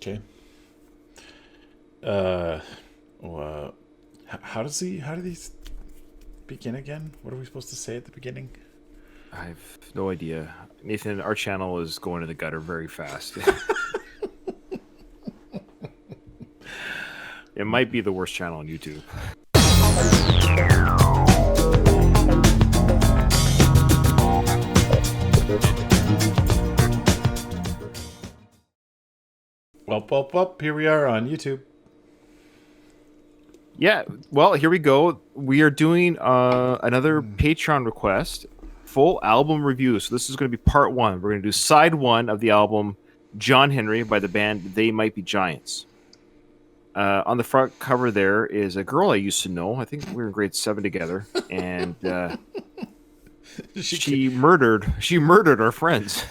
Okay. Well, how do these begin again? What are we supposed to say at the beginning? I have no idea. Nathan, our channel is going to the gutter very fast. It might be the worst channel on YouTube. Welp. Here we are on YouTube. Yeah, well, here we go. We are doing another Patreon request, full album review. So this is going to be part one. We're going to do side one of the album John Henry by the band They Might Be Giants. On the front cover there is a girl I used to know. I think we were in grade 7 together, and she murdered our friends.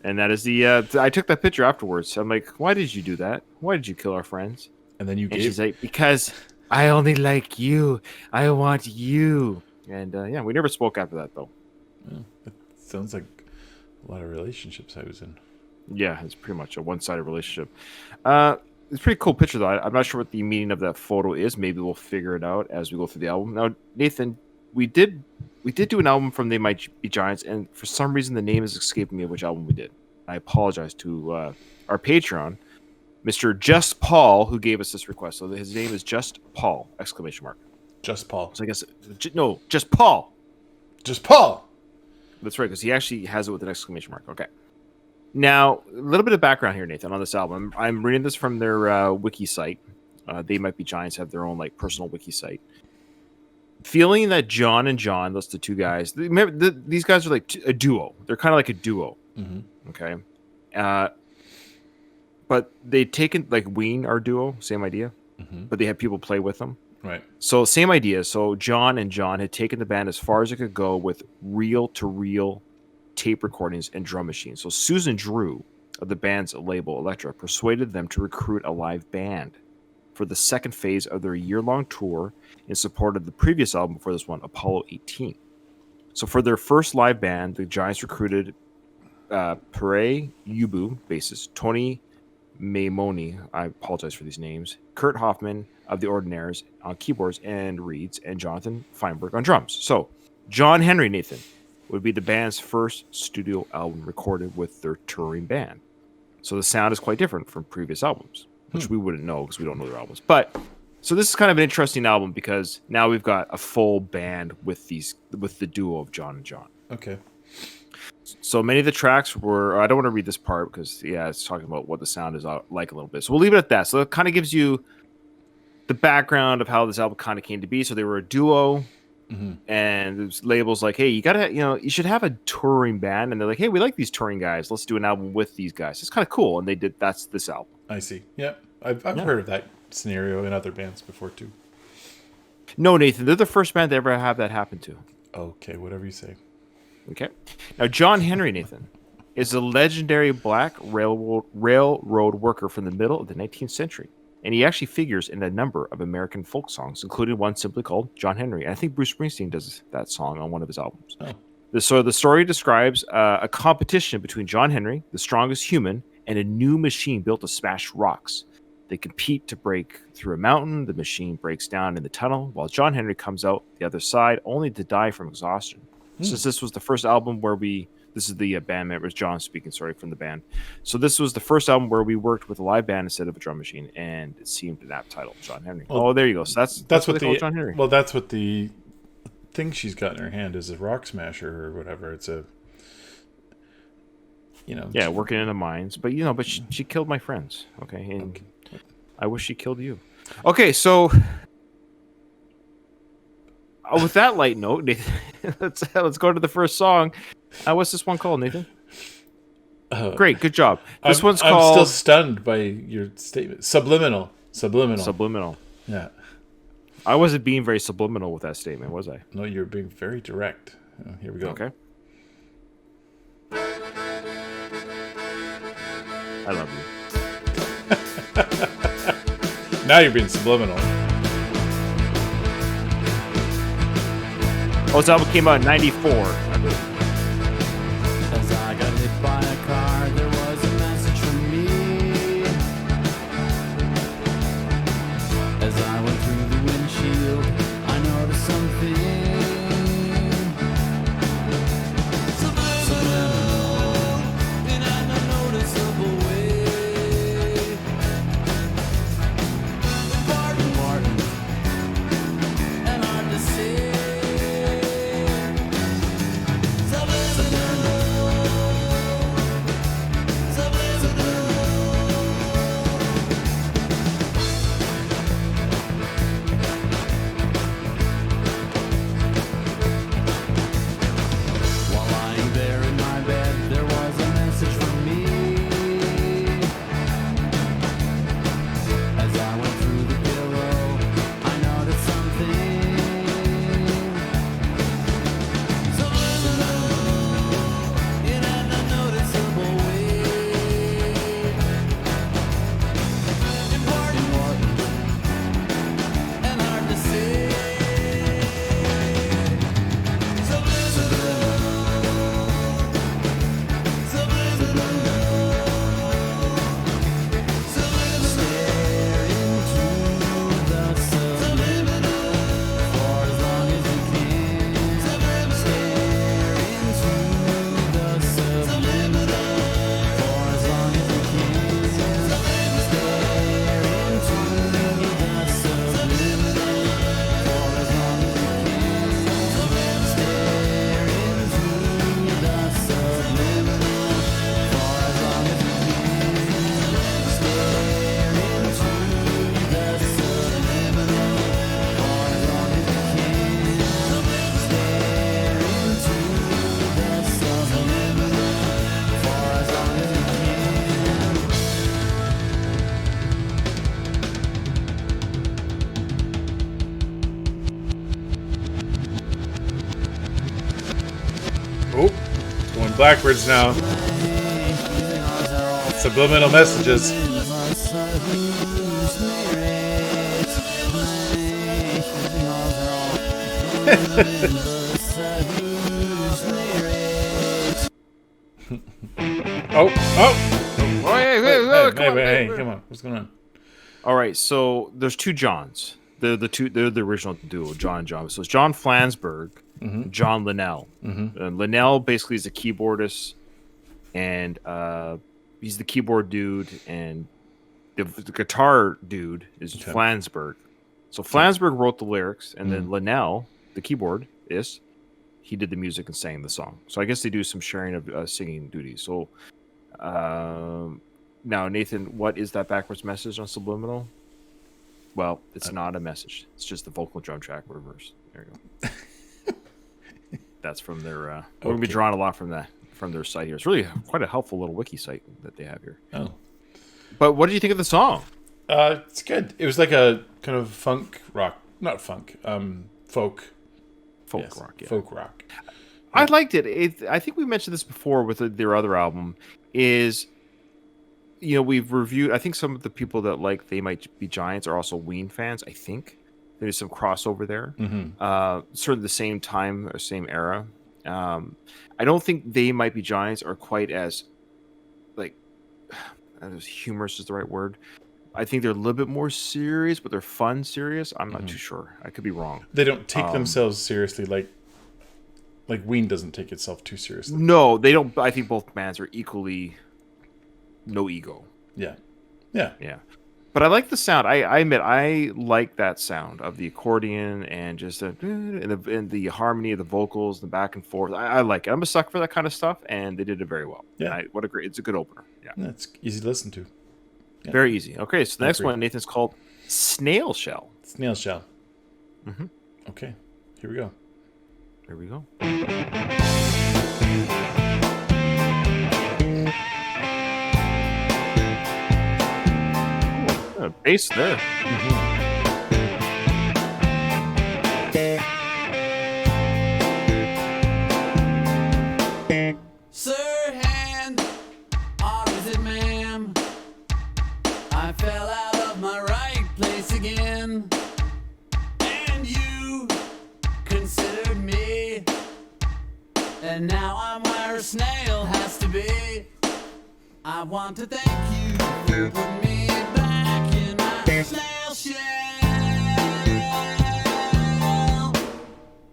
And that is the. I took that picture afterwards. I'm like, why did you do that? Why did you kill our friends? And then she's like, because I only like you. I want you. And yeah, we never spoke after that though. Yeah, it sounds like a lot of relationships I was in. Yeah, it's pretty much a one-sided relationship. It's a pretty cool picture though. I'm not sure what the meaning of that photo is. Maybe we'll figure it out as we go through the album. Now, Nathan, we did do an album from They Might Be Giants, and for some reason the name is escaping me of which album we did. I apologize to our Patreon, Mr. Just Paul, who gave us this request. So his name is Just Paul! ! Just Paul. So I guess no, Just Paul. Just Paul. That's right, because he actually has it with an exclamation mark. Okay. Now, a little bit of background here, Nathan, on this album. I'm reading this from their wiki site. They Might Be Giants have their own like personal wiki site. Feeling that John and John, those the two guys. Remember, these guys are like a duo. They're kind of like a duo. Mm-hmm. Okay. But they'd taken like Ween, our duo, same idea. Mm-hmm. But they had people play with them. Right. So same idea. So John and John had taken the band as far as it could go with reel-to-reel tape recordings and drum machines. So Susan Drew of the band's label Elektra persuaded them to recruit a live band for the second phase of their year-long tour in support of the previous album before this one, Apollo 18. So for their first live band, the Giants recruited Pere Ubu, bassist, Tony Maimoni, I apologize for these names, Kurt Hoffman of the Ordinaires on keyboards and reeds, and Jonathan Feinberg on drums. So John Henry, Nathan, would be the band's first studio album recorded with their touring band. So the sound is quite different from previous albums, which we wouldn't know because we don't know their albums. But so this is kind of an interesting album because now we've got a full band with the duo of John and John. Okay. So many of the tracks were, I don't want to read this part because, yeah, it's talking about what the sound is like a little bit. So we'll leave it at that. So it kind of gives you the background of how this album kind of came to be. So they were a duo, and there's labels like, hey, you should have a touring band. And they're like, hey, we like these touring guys. Let's do an album with these guys. It's kind of cool. And that's this album. I see. Yeah. I've heard of that scenario in other bands before too. No, Nathan, they're the first band to ever have that happen to. Okay, whatever you say. Okay. Now, John Henry, Nathan, is a legendary black railroad worker from the middle of the 19th century. And he actually figures in a number of American folk songs, including one simply called John Henry. And I think Bruce Springsteen does that song on one of his albums. Oh. So the story describes a competition between John Henry, the strongest human, and a new machine built to smash rocks. They compete to break through a mountain. The machine breaks down in the tunnel, while John Henry comes out the other side, only to die from exhaustion. Since this was the first album where this is the band members, John speaking, sorry, from the band. So this was the first album where we worked with a live band instead of a drum machine, and it seemed an apt title, John Henry. Well, there you go. So that's what they call John Henry. Well, that's what the thing she's got in her hand is a rock smasher or whatever. It's a, yeah, working in the mines, but she killed my friends. Okay, and I wish she killed you. Okay, so. With that light note, Nathan, let's go to the first song. What's this one called, Nathan? Great, good job. This one's called... I'm still stunned by your statement. Subliminal. Yeah. I wasn't being very subliminal with that statement, was I? No, you're being very direct. Here we go. Okay. I love you. Now you're being subliminal. Oh, this album came out in 94, I believe. As I got hit by a car, there was a message from backwards now. Subliminal messages. Oh! Hey, come on. What's going on? All right, so there's two Johns. They're the original duo, John and John. So it's John Flansburgh, John Linnell. And Linnell basically is a keyboardist, and he's the keyboard dude, and the guitar dude is Flansburgh. So Flansburgh wrote the lyrics, and then Linnell, the keyboardist, he did the music and sang the song. So I guess they do some sharing of singing duties. So now, Nathan, what is that backwards message on Subliminal? Well, it's not a message. It's just the vocal drum track reversed. There you go. That's from their... We're going to be drawing a lot from their site here. It's really quite a helpful little wiki site that they have here. Oh. But what did you think of the song? It's good. It was like a kind of funk rock. Not funk. Folk. Folk rock, yeah. Folk rock. I liked it. I think we mentioned this before with their other album, is... we've reviewed. I think some of the people that like They Might Be Giants are also Ween fans. I think there's some crossover there. Sort of the same time or same era. I don't think They Might Be Giants are quite as humorous is the right word. I think they're a little bit more serious, but they're fun serious. I'm not too sure. I could be wrong. They don't take themselves seriously like Ween doesn't take itself too seriously. No, they don't. I think both bands are equally. No ego. Yeah. But I like the sound. I admit I like that sound of the accordion and just and the harmony of the vocals, the back and forth. I like it. I'm a sucker for that kind of stuff, and they did it very well. Yeah. It's a good opener. Yeah. It's easy to listen to. Yeah. Very easy. Okay, so the next one, Nathan's called Snail Shell. Snail Shell. Okay, here we go. Here we go. Bass there. Sir hand, or is it ma'am? I fell out of my right place again, and you considered me, and now I'm where a snail has to be. I want to thank you for putting me back in my snail shell.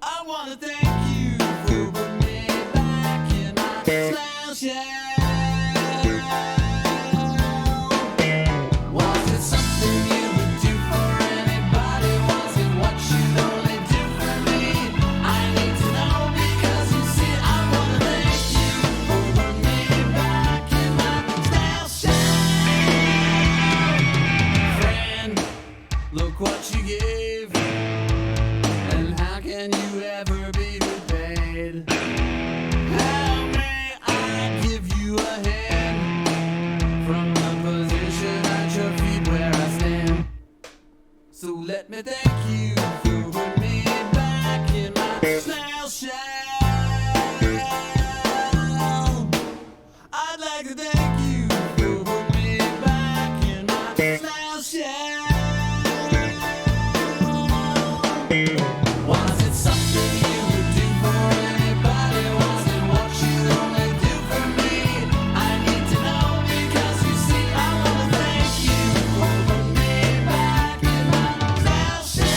I want to thank you for putting me back in my snail shell. Was it something you would do for anybody? Was it what you'd only do for me? I need to know because you see I want to thank you for putting me back in my snail shell. Friend, look what you gave, and how can you ever be repaid? How may I give you a hand from the position at your feet where I stand? So let me thank you for putting me back in my snail shell. I'd like to thank you for putting me back in my snail shell. Was it something you would do for anybody? Was it what you'd only do for me? I need to know because you see I want to thank you for putting me back in my snail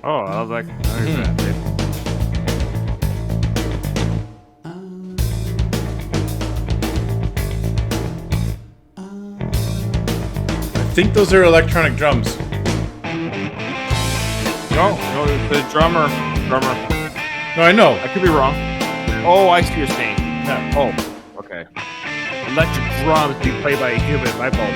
Oh, I was like, I think those are electronic drums. no, the drummer. No, I know. I could be wrong. Oh, I see what you're saying. Yeah. Oh, okay. Electric drums being played by a human. My fault.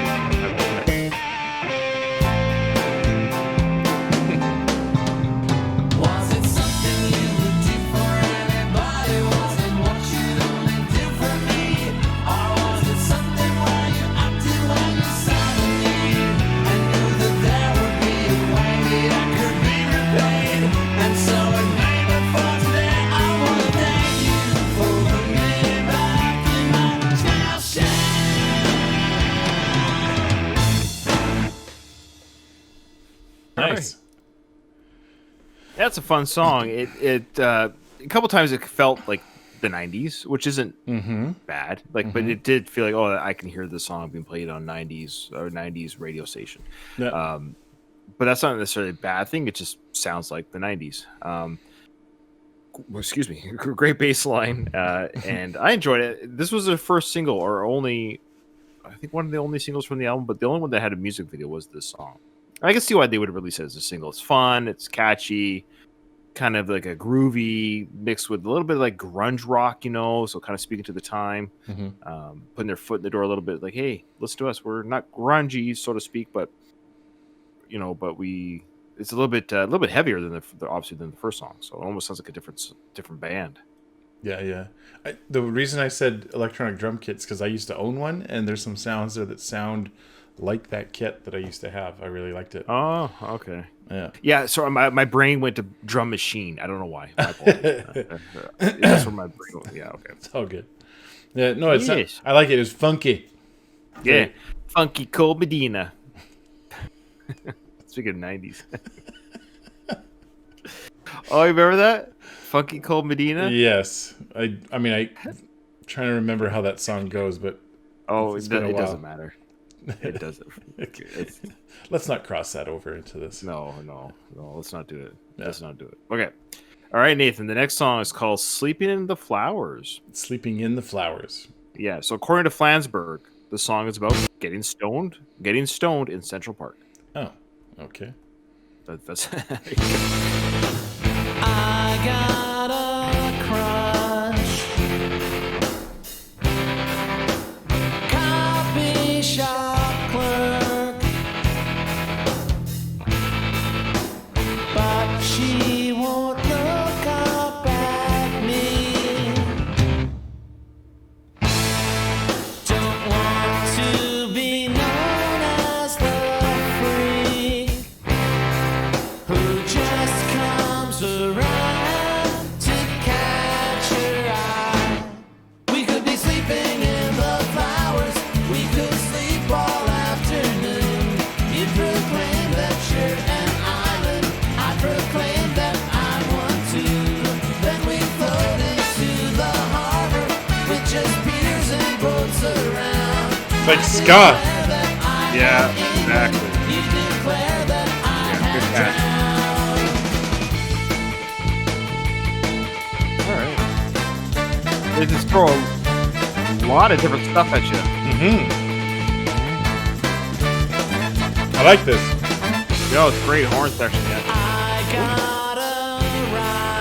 Yeah, it's a fun song. A couple times it felt like the 90s, which isn't bad. Like, but it did feel like, oh, I can hear this song being played on 90s radio station. Yeah. But that's not necessarily a bad thing. It just sounds like the 90s. Excuse me. Great bass line. And I enjoyed it. This was their first single, or only, I think one of the only singles from the album, but the only one that had a music video was this song. I can see why they would release it as a single. It's fun. It's catchy. Kind of like a groovy mixed with a little bit of like grunge rock, so kind of speaking to the time, putting their foot in the door a little bit, like, hey, listen to us. We're not grungy, so to speak, but it's a little bit heavier than obviously than the first song. So it almost sounds like a different band. Yeah. The reason I said electronic drum kits because I used to own one, and there's some sounds there that sound like that kit that I used to have. I really liked it. Oh, okay. Yeah. So my brain went to drum machine. I don't know why. That's where my brain went. Yeah, okay. It's all good. Yeah, no, it's not, I like it. It's funky. Yeah, funky Cold Medina. Speaking of 90s. Oh, you remember that? Funky Cold Medina? Yes. I mean, I'm trying to remember how that song goes, but it doesn't matter. It doesn't. Let's not cross that over into this. No. Let's not do it. Yeah. Let's not do it. Okay. All right, Nathan. The next song is called "Sleeping in the Flowers." Sleeping in the Flowers. Yeah. So according to Flansburgh, the song is about getting stoned in Central Park. Oh, okay. That's. I got a crush. Coffee shop clerk. But she won't look up at me. Don't want to be known as the freak who just comes around to catch her eye. We could be sleeping in the flowers. We could sleep all afternoon. You proclaim that you're an island. I proclaim that I want to. Then we float into the harbor with just piers and boats around. It's like ska. Yeah, exactly. You declare that I Good have catch. drowned. All right. They just throw a lot of different stuff at you. I like this. Yo, it's a great horn section. Yeah. I got a ride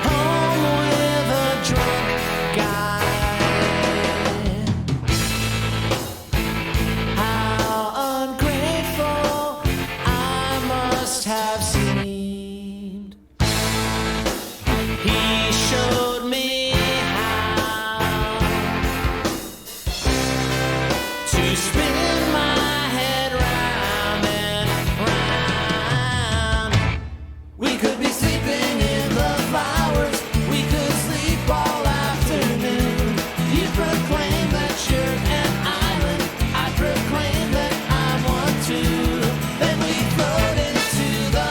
home with a drunk guy. How ungrateful I must have seemed. He showed me how to spin my head round and round. We could be sleeping in the flowers. We could sleep all afternoon. You proclaim that you're an island. I proclaim that I want to. Then we float into the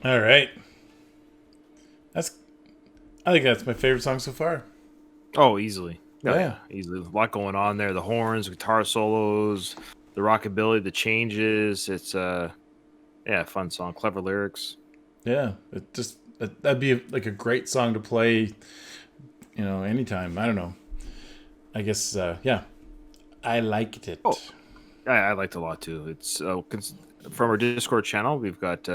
All right. That's. I think that's my favorite song so far. Oh, easily. Oh, Yeah. yeah, easily. A lot going on there. The horns, guitar solos, the rockabilly, the changes. It's fun song, clever lyrics. Yeah. That'd be like a great song to play. Anytime. I don't know. I guess. Yeah. I liked it. Oh. I liked it a lot too. It's from our Discord channel. We've got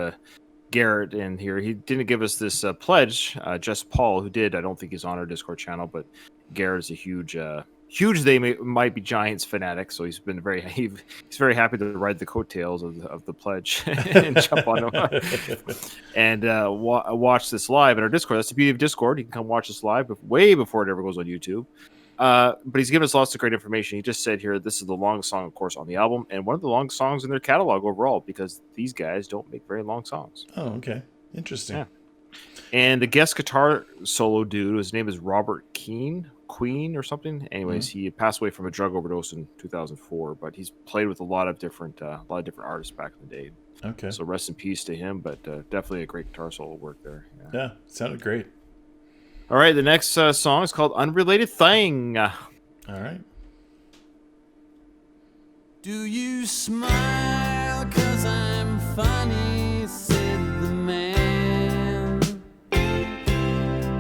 Garrett in here. He didn't give us this pledge. Just Paul, who did. I don't think he's on our Discord channel, but Garrett's a huge. They might be Giants fanatic, so he's been he's very happy to ride the coattails of the pledge and jump on him and watch this live in our Discord. That's the beauty of Discord. You can come watch this live way before it ever goes on YouTube. But he's given us lots of great information. He just said here, this is the longest song, of course, on the album, and one of the longest songs in their catalog overall, because these guys don't make very long songs. Oh, okay. Interesting. Yeah. And the guest guitar solo dude, his name is Robert Queen or something. Anyways, he passed away from a drug overdose in 2004, but he's played with a lot of different artists back in the day. Okay. So rest in peace to him, but definitely a great guitar solo work there. Yeah, sounded great. All right, the next song is called Unrelated Thing. All right. Do you smile 'cause I'm funny, said the man.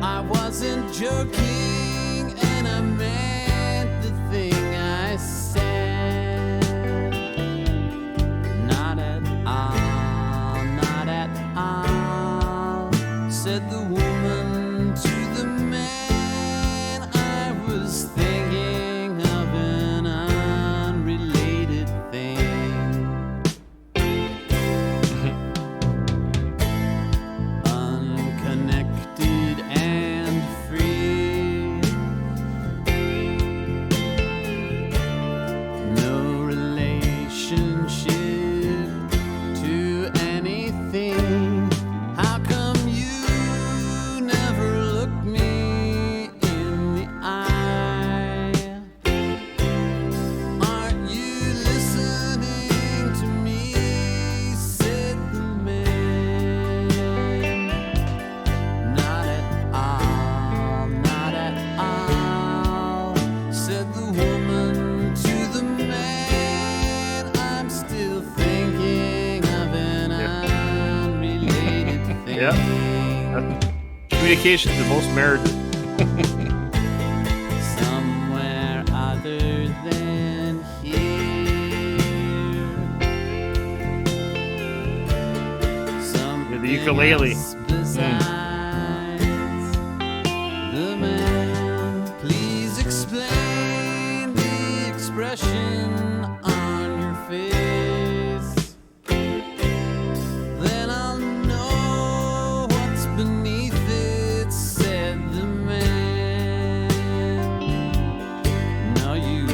I wasn't joking and I meant the thing I said. Not at all, said the woman to the man. I was thinking of an unrelated thing. Unconnected and free. No relationship to anything. How come you never look me in the eye? Aren't you listening to me? Said the man. Not at all, said the woman to the man. I'm still thinking of an unrelated thing. Yep. Communication is the most merited. Somewhere other than here. Something the ukulele. else besides the man. Please explain the expression on your face. Then I'll know what's beneath it, said the man. No, you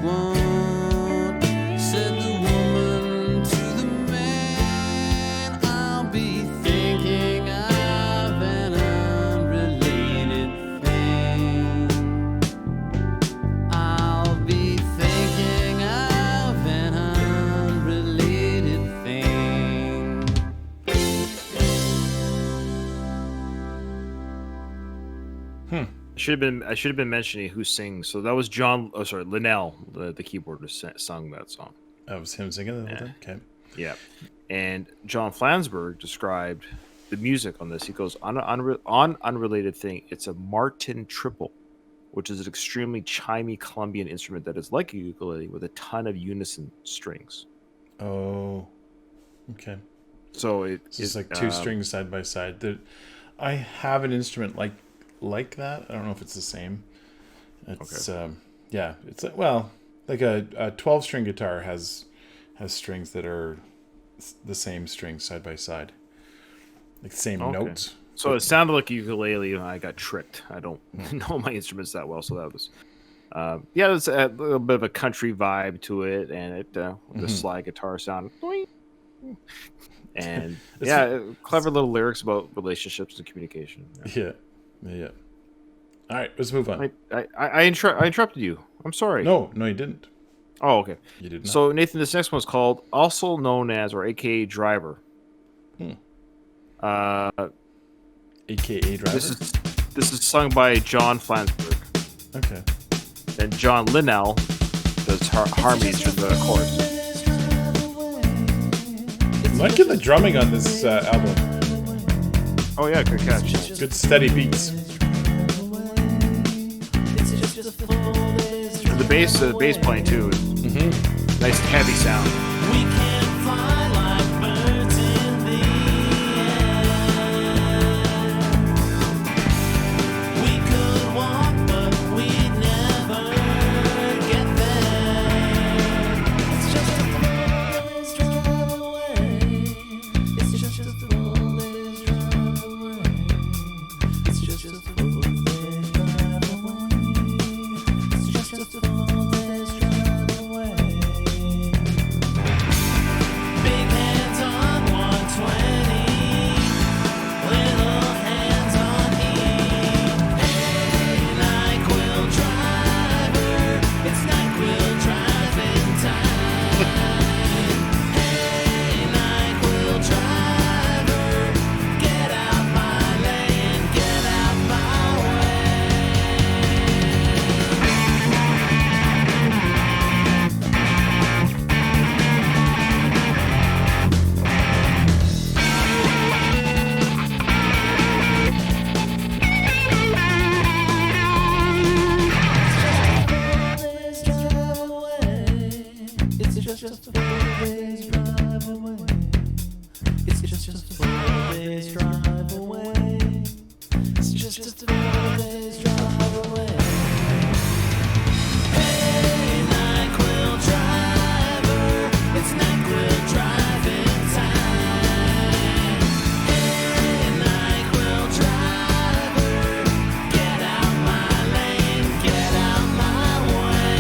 won't, said the woman to the man. I'll be thinking of an unrelated thing. I'll be thinking of an unrelated thing. I should have been mentioning who sings. So that was Linnell, the keyboardist, sung that song. That was him singing the whole time? Okay. Yeah. And John Flansburgh described the music on this. He goes, on Unrelated Thing, it's a Martin triple, which is an extremely chimey Colombian instrument that is like a ukulele with a ton of unison strings. Oh, okay. So It's like two strings side by side. I have an instrument like that. I don't know if it's the same. It's it's like a 12-string guitar has strings that are the same strings side by side, like same notes. So it sounded like a ukulele. I got tricked. I don't know my instruments that well, so that was there's a little bit of a country vibe to it, and the slide guitar sound. And clever little lyrics about relationships and communication. Yeah. All right, let's move on. I interrupted you. I'm sorry. No, you didn't. Oh, okay. You did not. So Nathan, this next one's called, also known as, or AKA Driver. AKA Driver. This is sung by John Flansburgh. Okay. And John Linnell does harmonies for the chorus. I'm liking the drumming on this album. Oh yeah, good catch. Good steady beats. And the bass playing too. Nice heavy sound. We can fly like birds in the air. We could walk, but we'd never get there. It's just a foolish drive away. It's just a foolish drive away. It's just a foolish drive away. It's just a foolish drive away. Big hands on 120, little hands on E. Hey, NyQuil driver, it's NyQuil driving time. Hey, NyQuil driver, get out my lane, get out my It's just a foolish drive away. It's just a foolish drive away. It's just a foolish drive away. Hey, NyQuil driver, it's NyQuil driving time. Hey, NyQuil driver, get out my lane, get out my way,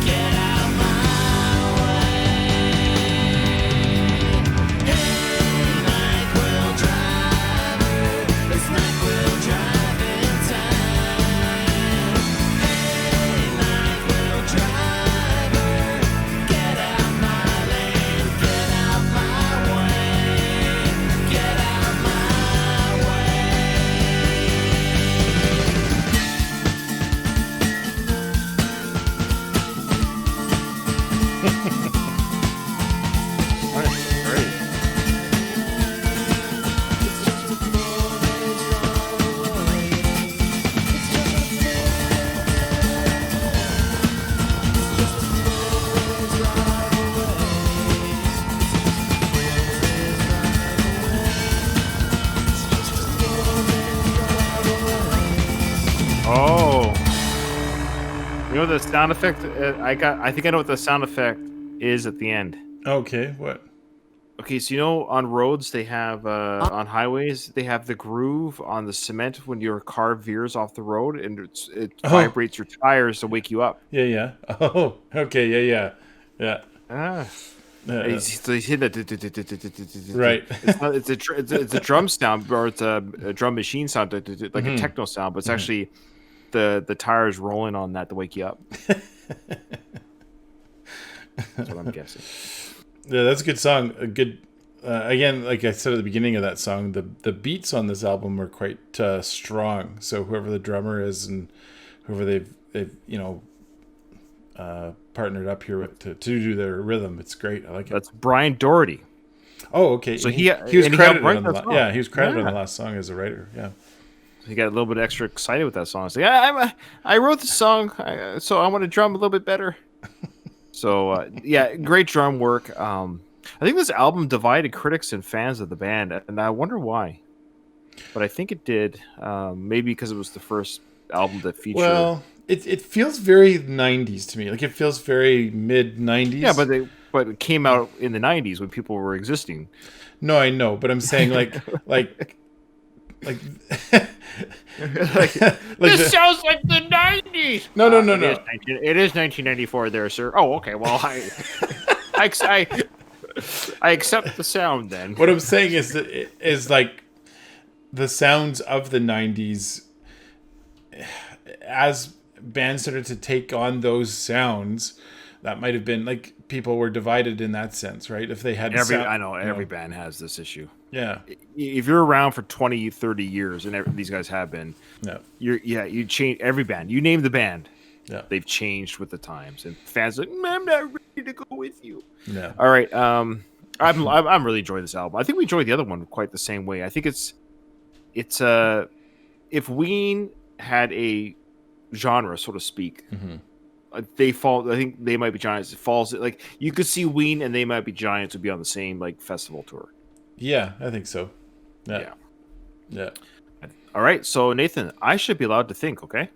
get out my way. Hey, NyQuil driver, it's NyQuil driving time. Hey, NyQuil driver, get out my lane, get out my way, get out my way. Great. Oh. You know the sound effect I think I know what the sound effect is at the end. Okay, what? Okay, so you know on roads they have on highways they have the groove on the cement when your car veers off the road and it vibrates your tires to wake you up. Yeah. Oh, okay, yeah. Ah. Yeah. So he's hitting that. Right. It's a drum sound or it's a drum machine sound like a techno sound, but it's actually the tires rolling on that to wake you up. That's what I'm guessing. Yeah, that's a good song. A good, again, like I said at the beginning of that song, the beats on this album are quite strong. So whoever the drummer is and whoever they've partnered up here with to do their rhythm, it's great. I like it. That's Brian Doherty. Oh, okay. So he was credited on the he was credited on the last song as a writer. Yeah. He got a little bit extra excited with that song. He's like, I wrote the song, so I want to drum a little bit better. So yeah, great drum work. I think this album divided critics and fans of the band, and I wonder why. But I think it did. Maybe because it was the first album that featured. Well, it feels very 90s to me. Like it feels very mid 90s. Yeah, but it came out in the 90s when people were existing. No, I know, but I'm saying like this sounds like the 90s. No. It is 1994 there, sir. Oh, okay. Well, I accept the sound then. What I'm saying is that it is like the sounds of the 90s as bands started to take on those sounds. That might have been like people were divided in that sense, right? If they had Every band has this issue. Yeah. If you're around for 20, 30 years, and these guys have been, Yeah. You change every band. You name the band. Yeah. They've changed with the times, and fans are like, I'm not ready to go with you. Yeah. All right. I'm really enjoying this album. I think we enjoyed the other one quite the same way. I think it's if Ween had a genre, so to speak, they fall. I think They Might Be Giants. It falls like you could see Ween and They Might Be Giants would be on the same like festival tour. Yeah, I think so. Yeah. All right, so Nathan, I should be allowed to think, okay?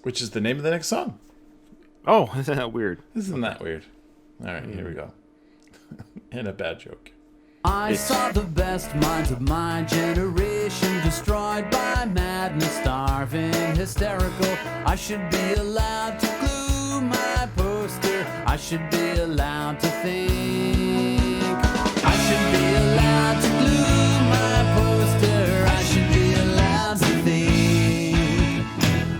Which is the name of the next song. Oh, isn't that weird? Isn't that weird? All right, here we go. And a bad joke. I saw the best minds of my generation destroyed by madness, starving, hysterical. I should be allowed to glue my poster. I should be allowed to think. I should be allowed to glue my poster. I should be allowed to think.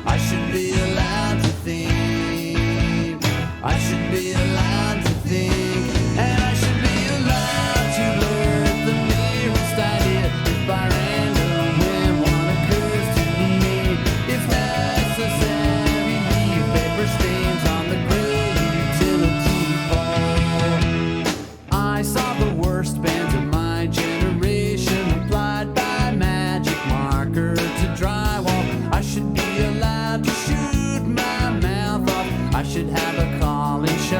I should be allowed to think. I should be allowed to think. And I should be allowed to blurt the merest idea. If by random whim one occurs to me, if necessary, leave paper stains on the gray utility pole. I saw the worst bands of my generation applied by magic marker to drywall. I should be allowed to shoot my mouth off. I should have a calling show.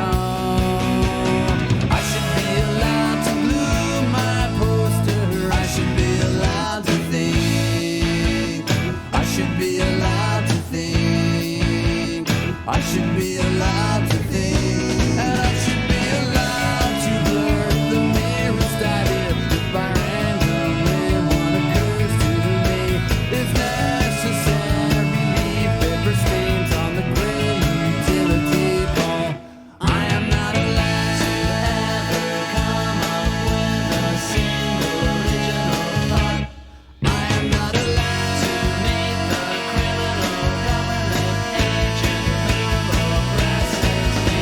I should be allowed to glue my poster. I should be allowed to think. I should be allowed to think. I should be allowed to think. And I should be allowed to blurt the merest idea. If by random whim one occurs to me, if necessary, leave paper stains on the gray utility pole. I am not allowed to ever come up with a single original thought. I am not allowed to meet the criminal government agent who oppresses me.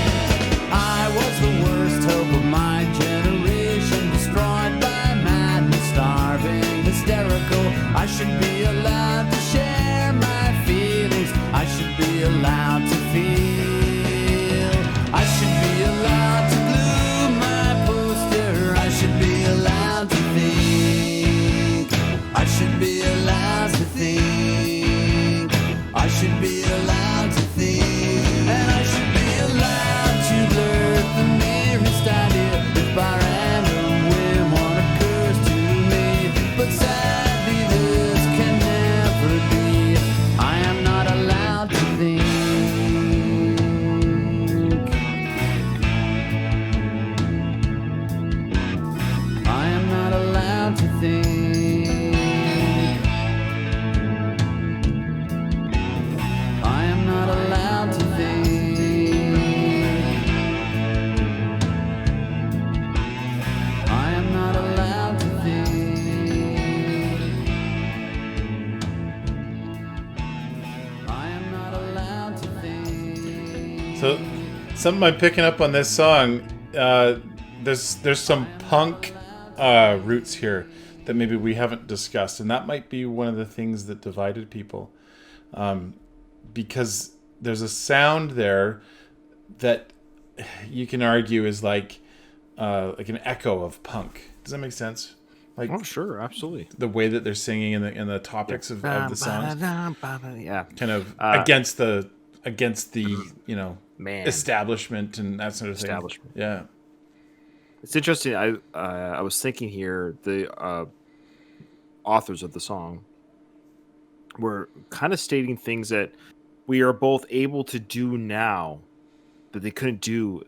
I was the worst hope of my generation, destroyed by madness, starving, hysterical. I should be allowed to share my feelings. I should be allowed to feel. I should be allowed to glue my poster. I should be allowed to think. I should be allowed to think. I should be allowed to think. And I should be allowed to blurt the merest idea. If by random whim one occurs to me. But sadly this can never be. I am not allowed to think. I am not allowed to think. I am not allowed to think. I am not allowed to think. I am not allowed to think. So, something I'm picking up on this song, there's some punk roots here that maybe we haven't discussed, and that might be one of the things that divided people, because there's a sound there that you can argue is like an echo of punk. Does that make sense? Like, Oh, sure, absolutely. the way that they're singing and the topics of the songs, Yeah, kind of against the man. establishment and that sort of thing. Establishment. Yeah. It's interesting. I was thinking here, the authors of the song were kind of stating things that we are both able to do now that they couldn't do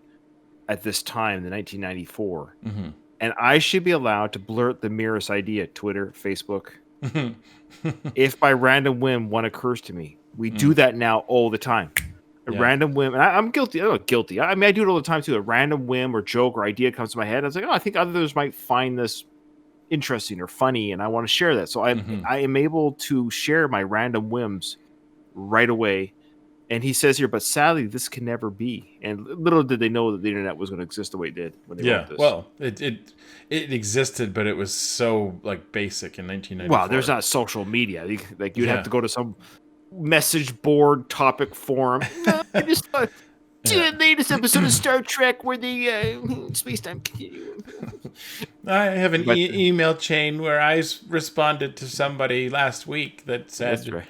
at this time in 1994. And I should be allowed to blurt the merest idea, Twitter, Facebook, if by random whim one occurs to me. We do that now all the time. A random whim, and I'm guilty. I'm not guilty. I mean, I do it all the time too. A random whim or joke or idea comes to my head. I was like, oh, I think others might find this interesting or funny, and I want to share that. So I am able to share my random whims right away And he says here, but sadly, this can never be. And little did they know that the internet was going to exist the way it did when they wrote this. Well, it existed, but it was so like basic in 1994. Well, there's not social media. You'd have to go to some message board topic forum. I just thought, the latest episode of Star Trek where the space-time continuum. I have an email chain where I responded to somebody last week that said... That's right.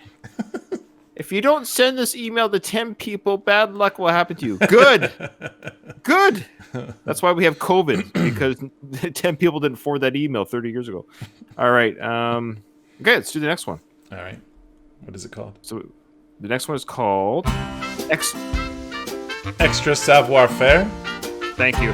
If you don't send this email to 10 people, bad luck will happen to you. Good. Good. That's why we have COVID, because 10 people didn't forward that email 30 years ago. All right. Okay, let's do the next one. All right. What is it called? So the next one is called Extra Savoir-Faire. Thank you.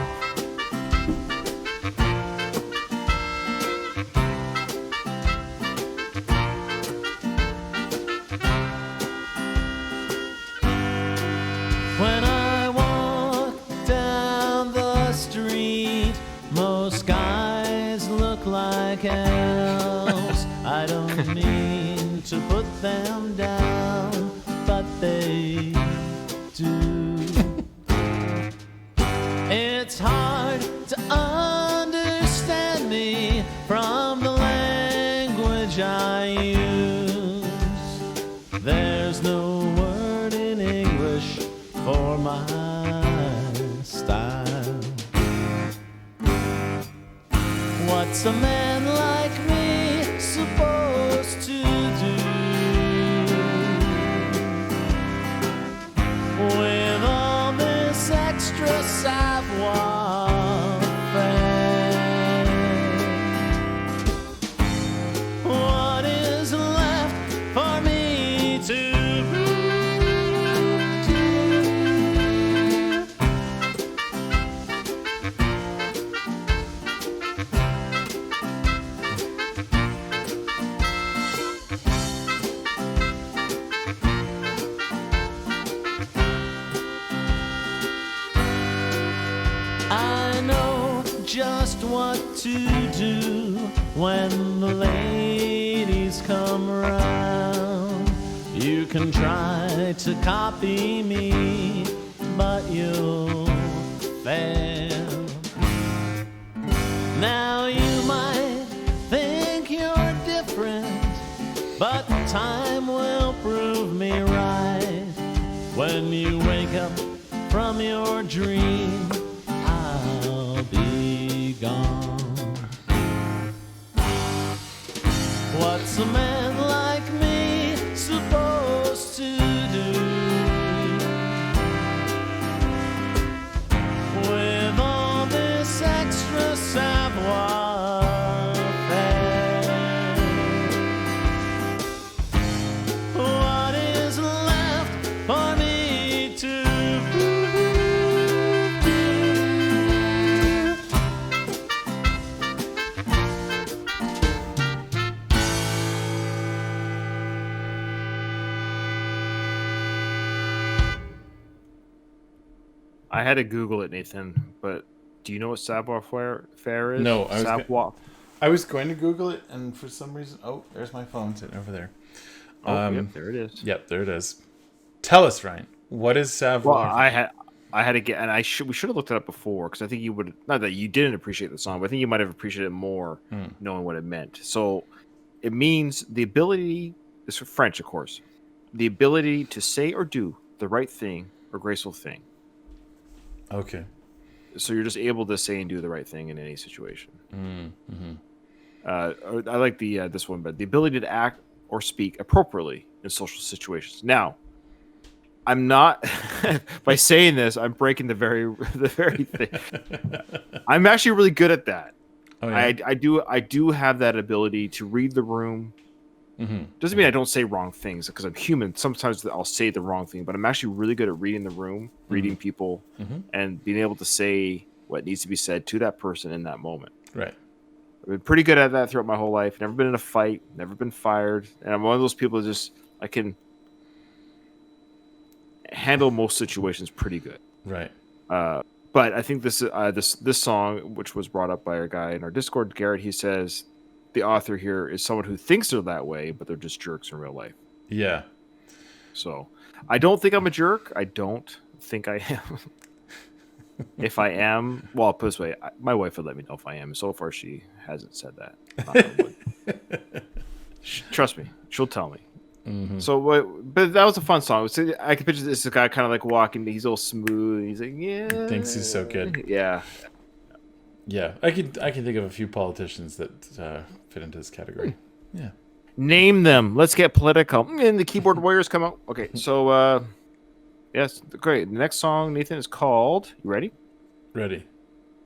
When I walk down the street, most guys look like elves. I don't mean to put them down, but they do. It's hard to understand me from the language I use. There's no word in English for my style. What's a man like me supposed to do with all this extra savoir-faire? What is left for me to do? I know just what to do when the ladies come around. You can try to copy me, but you'll fail. Now you might think you're different, but time will prove me right. When you wake up from your dream, I'll be gone. What's a man like me supposed to do with all this extra savoir-faire? What is left for me to do? I had to Google it, Nathan, but do you know what savoir-faire is? No, I was going to Google it, and for some reason... Oh, there's my phone sitting over there. Yep, there it is. Yep, there it is. Tell us, Ryan. What is savoir? Well, I had to get, and we should have looked it up before, because I think you would, not that you didn't appreciate the song, but I think you might have appreciated it more knowing what it meant. So it means the ability, this is French, of course, the ability to say or do the right thing or graceful thing. Okay. So you're just able to say and do the right thing in any situation. Mm-hmm. I like the this one, but the ability to act or speak appropriately in social situations. Now, I'm not by saying this, I'm breaking the very thing. I'm actually really good at that. Oh, yeah. I do have that ability to read the room. Mm-hmm. Doesn't mean I don't say wrong things, because I'm human. Sometimes I'll say the wrong thing, but I'm actually really good at reading the room, reading people, and being able to say what needs to be said to that person in that moment. Right. I've been pretty good at that throughout my whole life. Never been in a fight, never been fired, and I'm one of those people that just, I can handle most situations pretty good. Right. But I think this song, which was brought up by our guy in our Discord, Garrett, he says the author here is someone who thinks they're that way, but they're just jerks in real life. Yeah. So I don't think I'm a jerk. I don't think I am. If I am, well, I'll put it this way, my wife would let me know if I am. So far, she hasn't said that. Knock on wood. Trust me, she'll tell me. Mm-hmm. So, but that was a fun song. I can picture this guy kind of like walking. He's all smooth. And he's like, yeah, Thinks he's so good. Yeah, yeah. I can think of a few politicians that fit into this category. Yeah. Name them. Let's get political. And the keyboard warriors come out. Okay, so yes, great. The next song, Nathan, is called. You ready? Ready.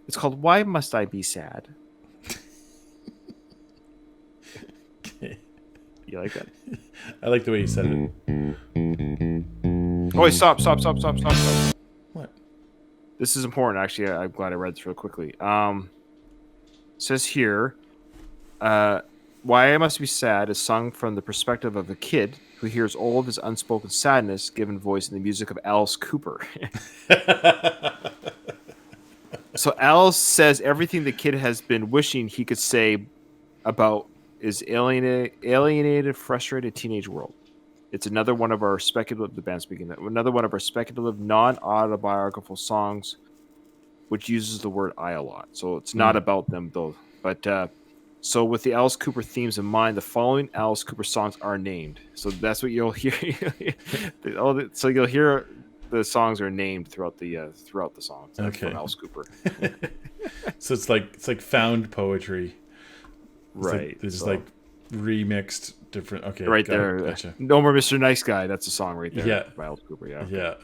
It's called "Why Must I Be Sad." Okay. You like that? I like the way you said it. Oh, wait, stop. What? This is important, actually. I'm glad I read this real quickly. It says here, "Why I Must Be Sad" is sung from the perspective of a kid who hears all of his unspoken sadness given voice in the music of Alice Cooper. So Alice says everything the kid has been wishing he could say about his alienated, frustrated teenage world. It's another one of our speculative, the band speaking, another one of our speculative, non-autobiographical songs, which uses the word I a lot. So it's not about them, though. But so with the Alice Cooper themes in mind, the following Alice Cooper songs are named. So that's what you'll hear. So you'll hear the songs are named throughout the songs. That's Okay. from Alice Cooper. So it's like found poetry. It's Right. It's like remixed different. Okay. Right got it, there. Gotcha. No More Mr. Nice Guy. That's a song right there. Yeah. By Alice Cooper. Yeah. Yeah.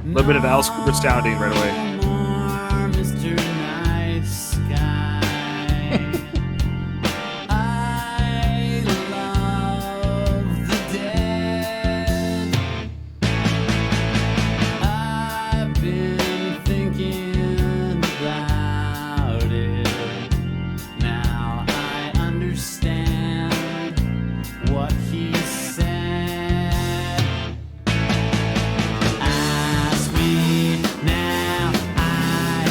A little bit of Alice Cooper sounding right away. More Mr. Nice Guy. I love the dead. I've been thinking about it. Now I understand what he said. Ask me now, I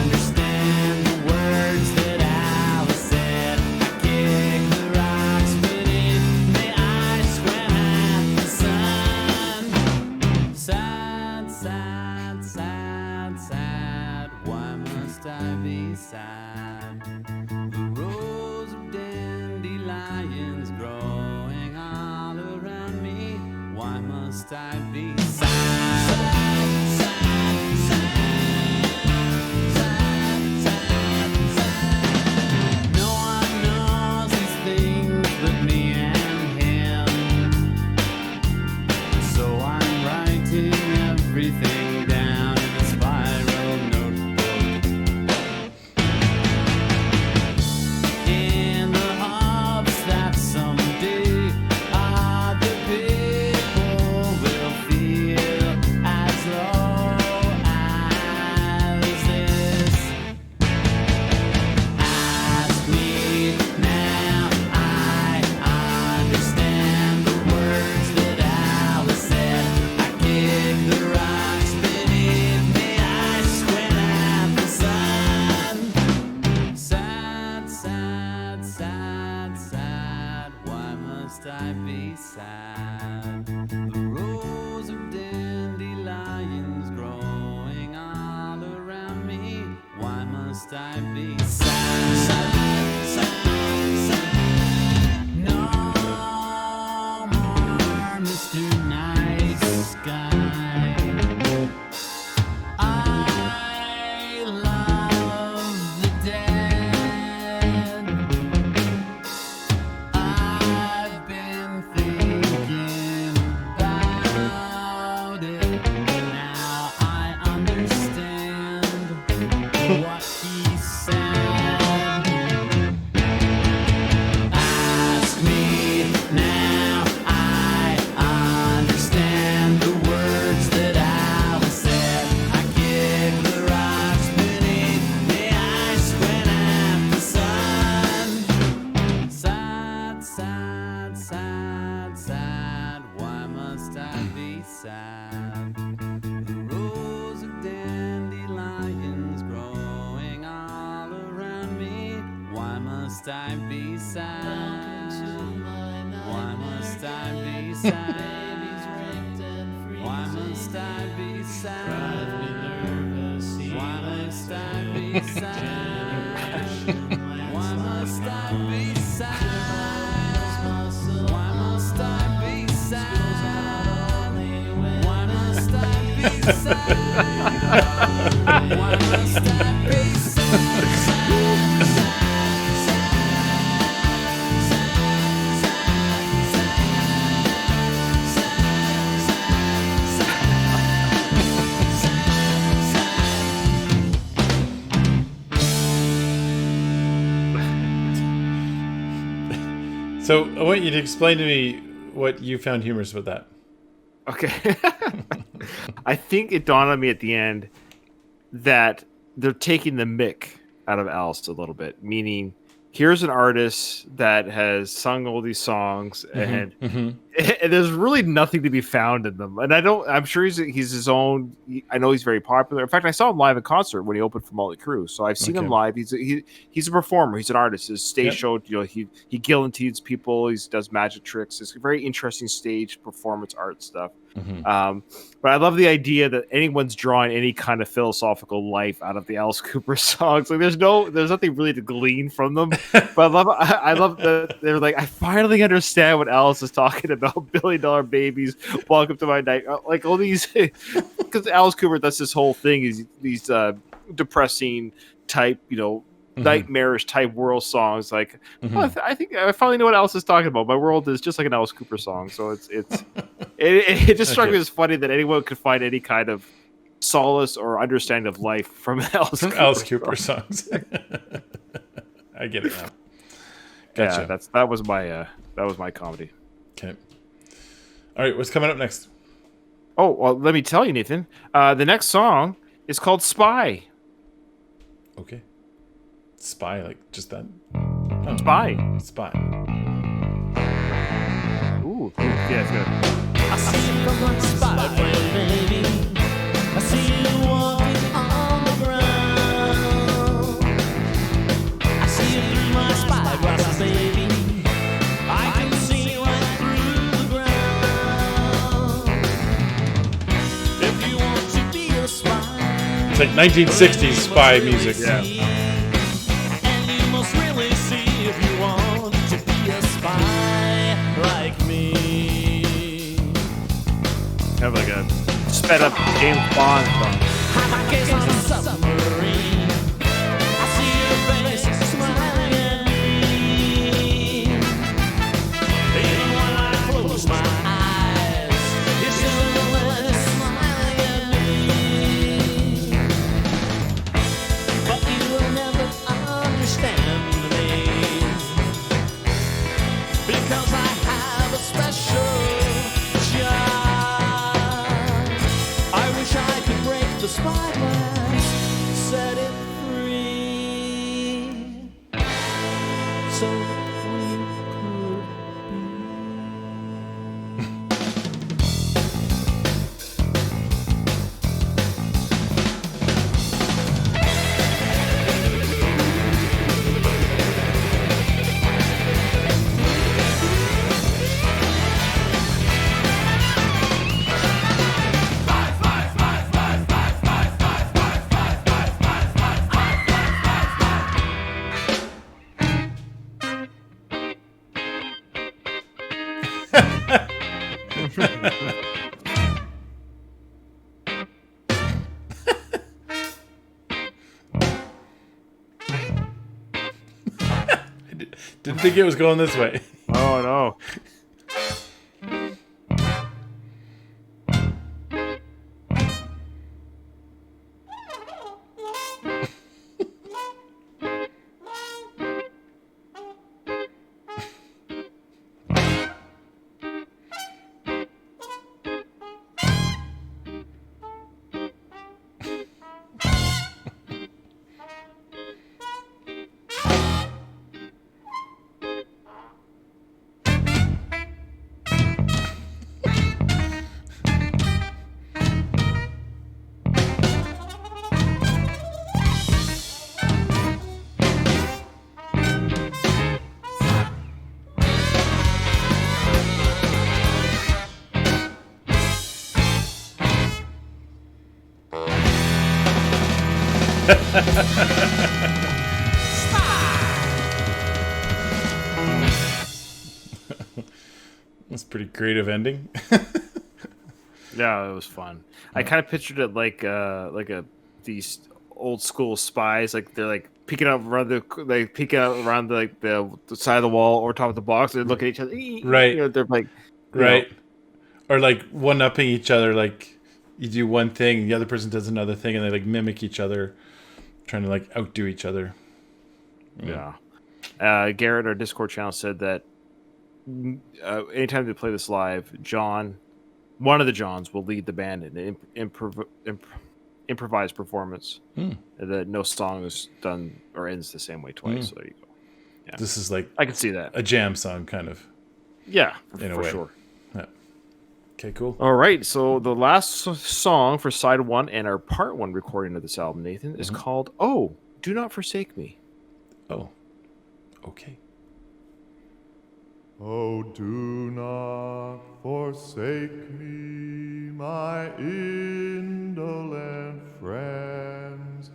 understand the words that Alice said. I kick the rocks beneath me, I squint at the sun. Sad, sad, sad, sad, why must I be sad? The rows of dandelions growing all around me, why must I be sad? Sad, sad, sad, sad, sad, sad. No one knows these things but me and him. So I'm writing everything down in a spiral notebook, in the hopes that someday other people will feel as low as this. Ask me now, I understand the words that Alice said. I kick the rocks beneath me, I squint at the sun. Sad, sad, sad, sad, why must I be sad? The rows of dandelions growing all around me, why must I be sad? Sad, sad, sad. No more Mr. Nice Guy. I love the dead. I've been thinking about must I be sad? Why must I be sad? Why must I be sad? Why must I be sad? Why must I be sad? Why must I be sad? Why must I be sad? Why must I be So I want you to explain to me what you found humorous about that. Okay. I think it dawned on me at the end that they're taking the mick out of Alice a little bit, meaning here's an artist that has sung all these songs and there's really nothing to be found in them. And I'm sure he's his own. I know he's very popular. In fact, I saw him live in concert when he opened for Motley Crue. So I've seen him live. He's a performer. He's an artist. His stage show, he guillotines people. He does magic tricks. It's a very interesting stage performance art stuff. But I love the idea that anyone's drawing any kind of philosophical life out of the Alice Cooper songs. Like there's nothing really to glean from them. But I love that they're like, I finally understand what Alice is talking about. $1 billion babies, welcome to my night. Like all these, because Alice Cooper, that's this whole thing is these depressing type, nightmarish type world songs. Like, I think I finally know what Alice is talking about. My world is just like an Alice Cooper song. So it just struck me as funny that anyone could find any kind of solace or understanding of life from Alice Cooper songs. I get it now. Gotcha. Yeah, that was my comedy. Okay. All right, what's coming up next? Oh, well, let me tell you, Nathan. The next song is called Spy. Okay. Spy, like just that? Oh. Spy. Ooh, yeah, it's good. I see you from like Spider-Man, baby. I see you walking on the ground. I see you through my spyglass, baby. I can see right through the ground. If you want to be a spy, it's like 1960s spy music. Yeah. and you must really see if you want to be a spy like me. Have like a sped up James Bond song. Have my gaze on a submarine. I see your face smiling at me. Even when I close my eyes, your silhouette is smiling at me. But you will never understand me, because I have a special job. I wish I could break the spyglass, set it free, so we could Didn't think it was going this way. Oh no. That's a pretty creative ending. Yeah, it was fun. I kind of pictured it like these old school spies, like they're like peeking out around the side of the wall or top of the box. They look at each other. Right. You know, they're like, Right. Or like one-upping each other, like you do one thing, the other person does another thing, and they like mimic each other, trying to like outdo each other. Yeah. Garrett, our Discord channel, said that anytime they play this live, one of the Johns will lead the band in an improvised performance. That no song is done or ends the same way twice. So there you go. Yeah. This is like I can see that. a jam song, kind of. Yeah, in a for way. sure. Yeah. Okay, cool. All right, so the last song for side one and our part one recording of this album, Nathan, is called "Oh, Do Not Forsake Me." Oh, okay. Oh, do not forsake me, my indolent friends.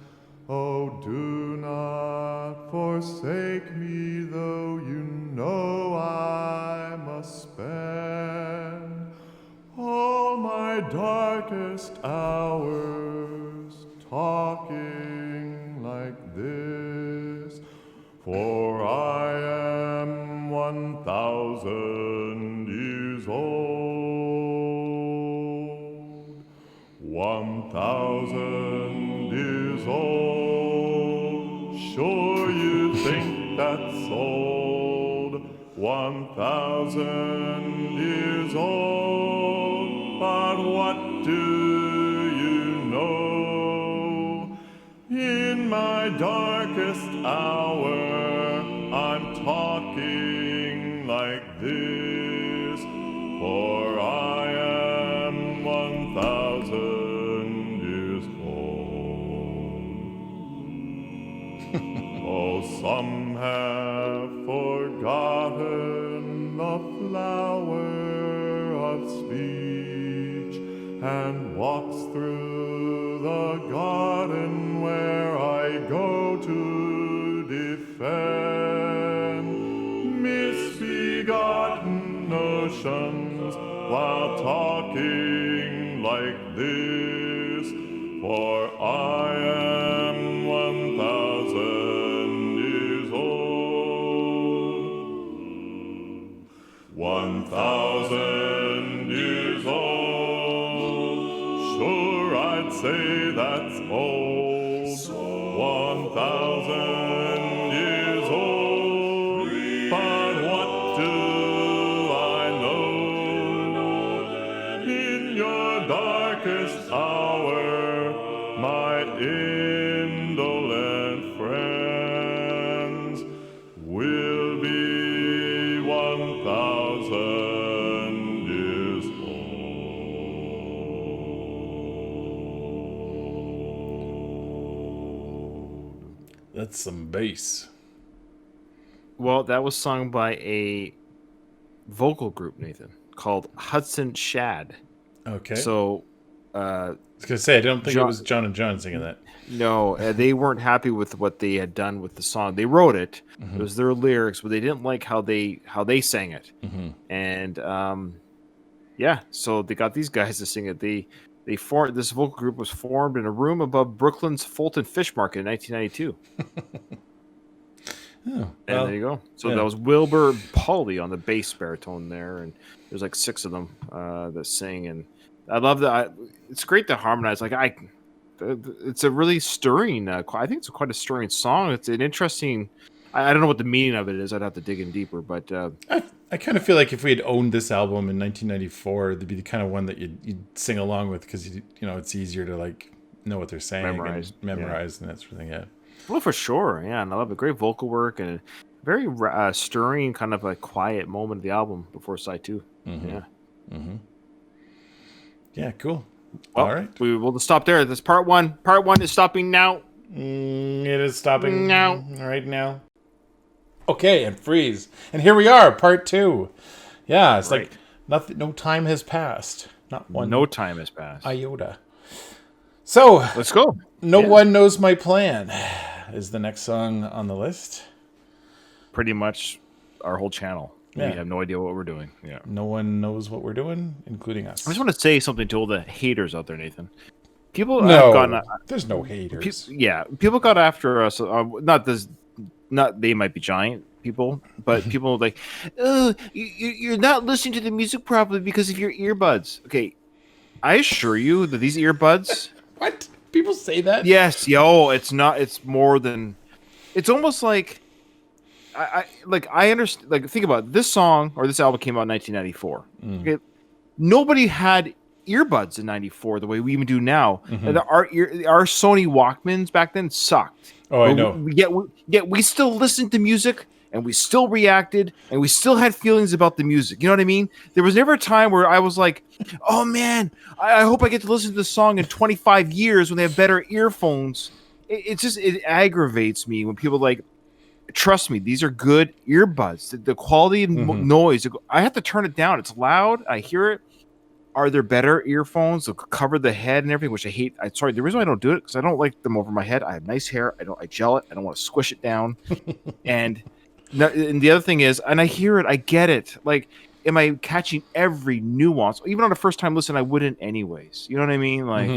Oh, do not forsake me, though you know I must spend all my darkest hours talking like this. For I am 1,000 years old. 1,000 years old. Sure you think that's old. 1,000 years old. But what do you know? In my darkest hour, I'm talking like this, for I am 1,000 years old. Oh, some have forgotten the flower of speech and walks through the garden where I go to defend misbegotten notions while talking like this, for I am 1,000 years old. 1,000 years old. Sure, I'd say that's old. 1,000 years old. But what do I know? In your darkest hour, my indolent friends will be 1,000 years old. That's some bass. Well, that was sung by a vocal group, Nathan, called Hudson Shad. Okay. So, I was gonna say I don't think it John- was John and John singing that. no, they weren't happy with what they had done with the song. They wrote it; Mm-hmm. it was their lyrics, but they didn't like how they sang it. Mm-hmm. And yeah, so they got these guys to sing it. They formed this vocal group was formed in a room above Brooklyn's Fulton Fish Market in 1992. Oh, And well, there you go. So yeah. that was Wilbur Pauly on the bass baritone there, and there's like 6 of them that sing. And I love that. It's great to harmonize. Like it's a really stirring. I think it's quite a stirring song. It's an interesting. I don't know what the meaning of it is. I'd have to dig in deeper. But I kind of feel like if we had owned this album in 1994, it'd be the kind of one that you'd sing along with because you know it's easier to like know what they're saying Memorize, and memorize and that sort of thing. Yeah. well, for sure, yeah. And I love the great vocal work and very stirring, kind of a quiet moment of the album before side 2. Mm-hmm. Yeah. Mm-hmm. Yeah. Cool. Well, All right. we will stop there. This part one. Part 1 is stopping now. It is stopping Now. right now. Okay, and freeze. And here we are, part 2. Yeah, it's like Right. nothing. No time has passed. Not one No time has passed. iota. So, Let's go. No One Knows My Plan is the next song on the list. Pretty much our whole channel. Yeah. We have no idea what we're doing. Yeah. No one knows what we're doing, including us. I just want to say something to all the haters out there, Nathan. People have No, gone. there's no haters. People got after us. Not they might be giant people, but people like, oh, you're not listening to the music properly because of your earbuds. Okay, I assure you that these earbuds. What? People say that? Yes, it's not. It's more than. It's almost like. I understand. Like, think about it. This song or this album came out in 1994. Okay, nobody had earbuds in 94 the way we even do now. And our Sony Walkmans back then sucked. Oh, I know. Yet we still listened to music and we still reacted and we still had feelings about the music. You know what I mean? There was never a time where I was like, oh man, I hope I get to listen to this song in 25 years when they have better earphones. It aggravates me when people like, trust me, these are good earbuds. The quality of noise, I have to turn it down. It's loud. I hear it. Are there better earphones that cover the head and everything, which I hate? Sorry, the reason why I don't do it because I don't like them over my head. I have nice hair. I gel it. I don't want to squish it down. and the other thing is, and I hear it, I get it. Like, am I catching every nuance? Even on a first time listen, I wouldn't anyways. You know what I mean? Like,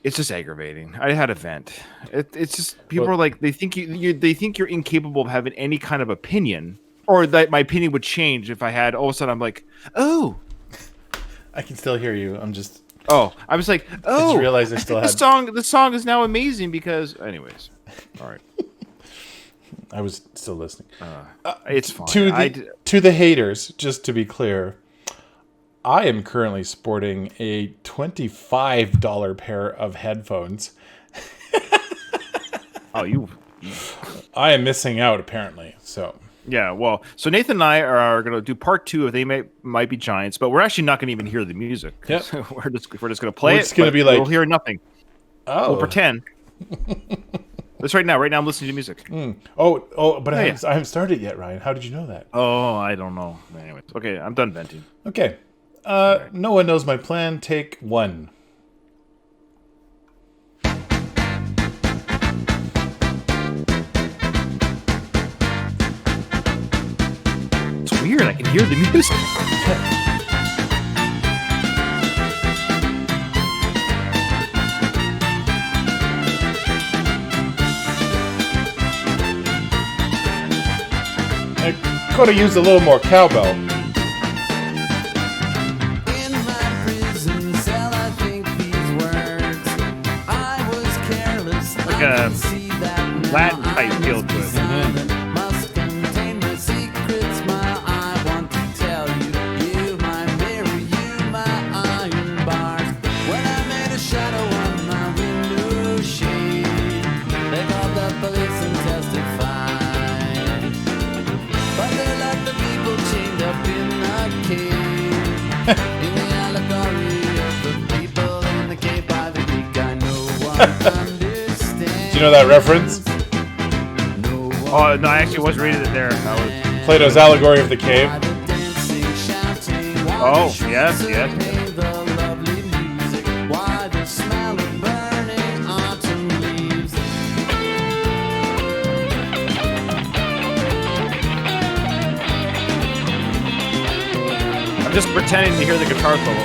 it's just aggravating. I had a vent. It's just people are like they think you're incapable of having any kind of opinion, or that my opinion would change if I had. All of a sudden, I'm like, oh. I can still hear you. I'm just. Oh, I was like, oh. I just realized I still had. This song is now amazing because, anyways. All right. I was still listening. It's fine. To the haters, just to be clear, I am currently sporting a $25 pair of headphones. Oh, you. I am missing out apparently. So. Yeah, well, so Nathan and I are going to do part 2 of They Might Be Giants, but we're actually not going to even hear the music. Yep. we're just going to play It's going to be like... We'll hear nothing. Oh. We'll pretend. That's right now. Right now I'm listening to music. But I haven't started yet, Ryan. How did you know that? Oh, I don't know. Anyway, okay, I'm done venting. Okay. No One Knows My Plan, take 1. It's weird. I can hear the music. I could have used a little more cowbell. In my prison cell, I think these words. I was careless. Like I a can see that now. Latin type I feel must to be it. silent, must contain my secrets. My I want to tell you, my mirror, you, my iron bars. When I made a shadow on my window shade, they called the police and testified. But they left the people chained up in a cave. In the allegory of the people in the cave by the creek, I know one understands. Do you know that reference? No one Oh, no, I actually was reading it there. I was... Plato's allegory of the cave. by the dancing, shouting, why Oh, the shrieks yes, of yes. pain, the lovely music, why the smell of burning autumn leaves. I'm just pretending to hear the guitar solo.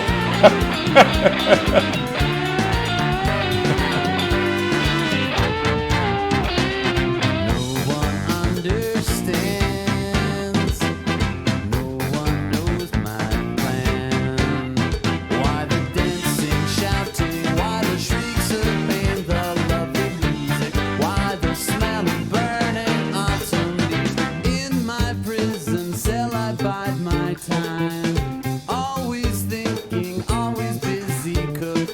No one understands. No one knows my plan. Why the dancing, shouting? Why the shrieks of pain? The lovely music. Why the smell of burning autumn leaves? In my prison cell, I bide my time. Always thinking, always busy, could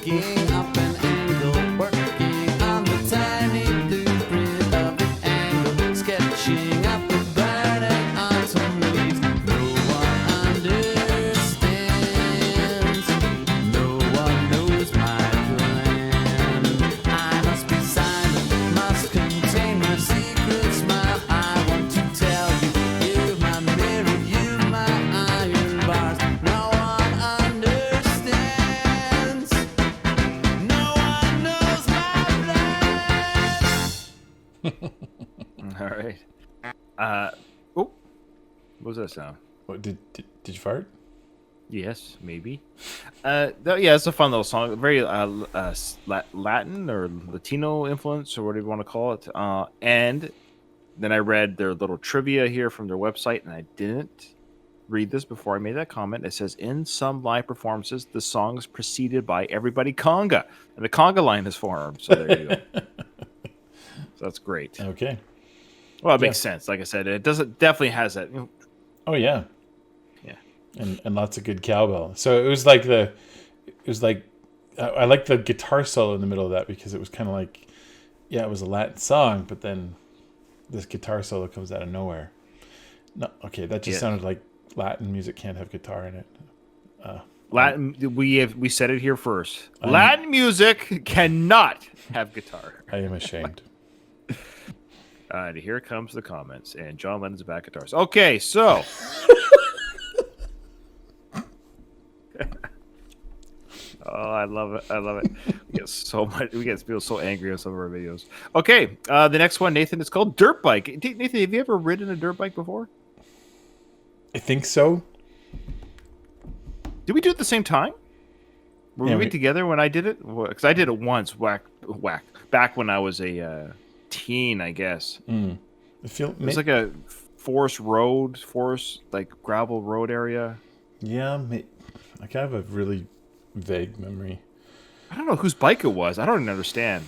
Oh, what was that sound? What did you fart? Yes, maybe. Yeah, it's a fun little song. Very Latin or Latino influence, or whatever you want to call it. And then I read their little trivia here from their website, and I didn't read this before I made that comment. It says, in some live performances, the song is preceded by Everybody Conga, and the conga line is formed. So there you go. So that's great. Okay. Well, it makes sense. Like I said, it definitely has that. Oh yeah. Yeah. And lots of good cowbell. So it was like I like the guitar solo in the middle of that because it was kind of like, yeah, it was a Latin song, but then this guitar solo comes out of nowhere. No, okay, that just sounded like Latin music can't have guitar in it. Latin, we said it here first. Latin music cannot have guitar. I am ashamed. And here comes the comments, and John Lennon's back guitars. Okay, so oh, I love it. We get so much. We get people so angry on some of our videos. Okay, the next one, Nathan, is called Dirt Bike. Nathan, have you ever ridden a dirt bike before? I think so. Did we do it at the same time? Were we together when I did it? Because I did it once, back when I was a teen, I guess. It was like a forest like gravel road area. Yeah, I kind of have a really vague memory. I don't know whose bike it was. I don't even understand.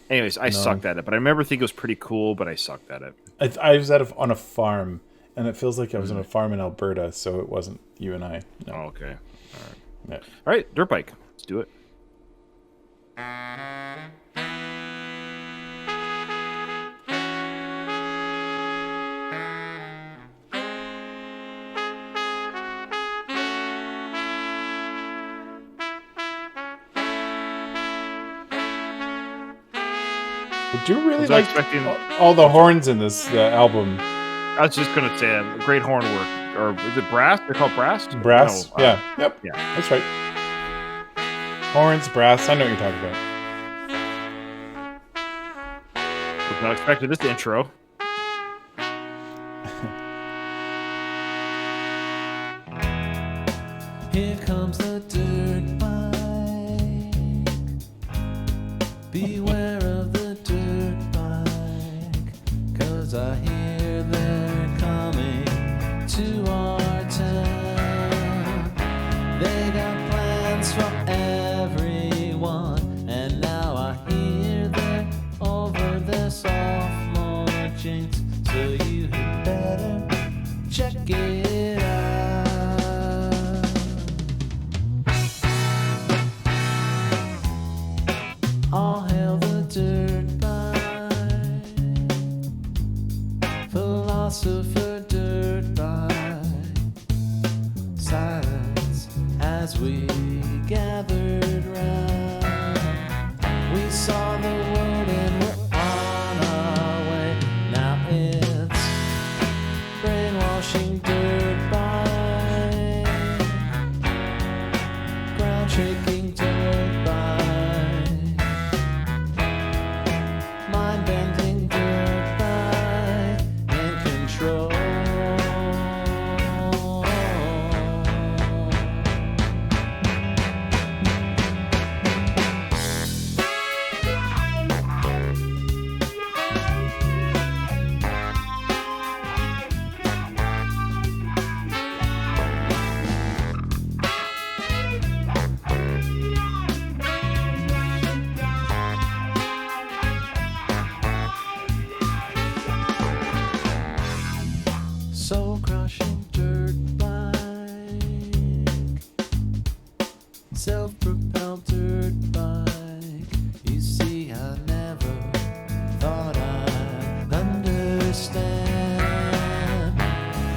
Anyways, I sucked at it, but I remember thinking it was pretty cool, but I sucked at it. I was on a farm, and it feels like I was on a farm in Alberta, so it wasn't you and I. No. Oh, okay. All right. Yeah. All right, dirt bike. Let's do it. Do you really Was I like expecting- all the horns in this album? I was just gonna say great horn work, or is it brass? They're called brass. Brass? No, Yeah. Yep. yeah. That's right. Horns, brass. I know what you're talking about. Was not expecting this intro. Here comes the dirt bike. Beware of the dirt bike, 'cause I hear they're coming to our town. They got plans for everyone, and now I hear they're over their sophomore jinx. So you had better check it out. All hail the dirt bike, philosopher dirt bike. Silence as we gathered round. We saw the world and we're on our way. Now it's brainwashing dirt bike, ground shaking dirt bike, mind bending dirt bike, in control. Soul crushing dirt bike, self-propelled dirt bike. You see, I never thought I'd understand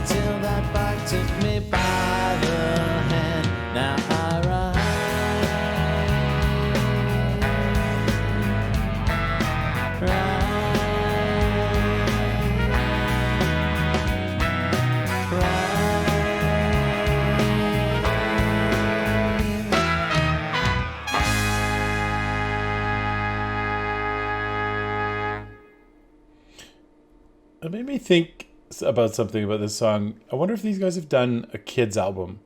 till that bike took me by the hand. Now I ride. It made me think about something about this song. I wonder if these guys have done a kids album.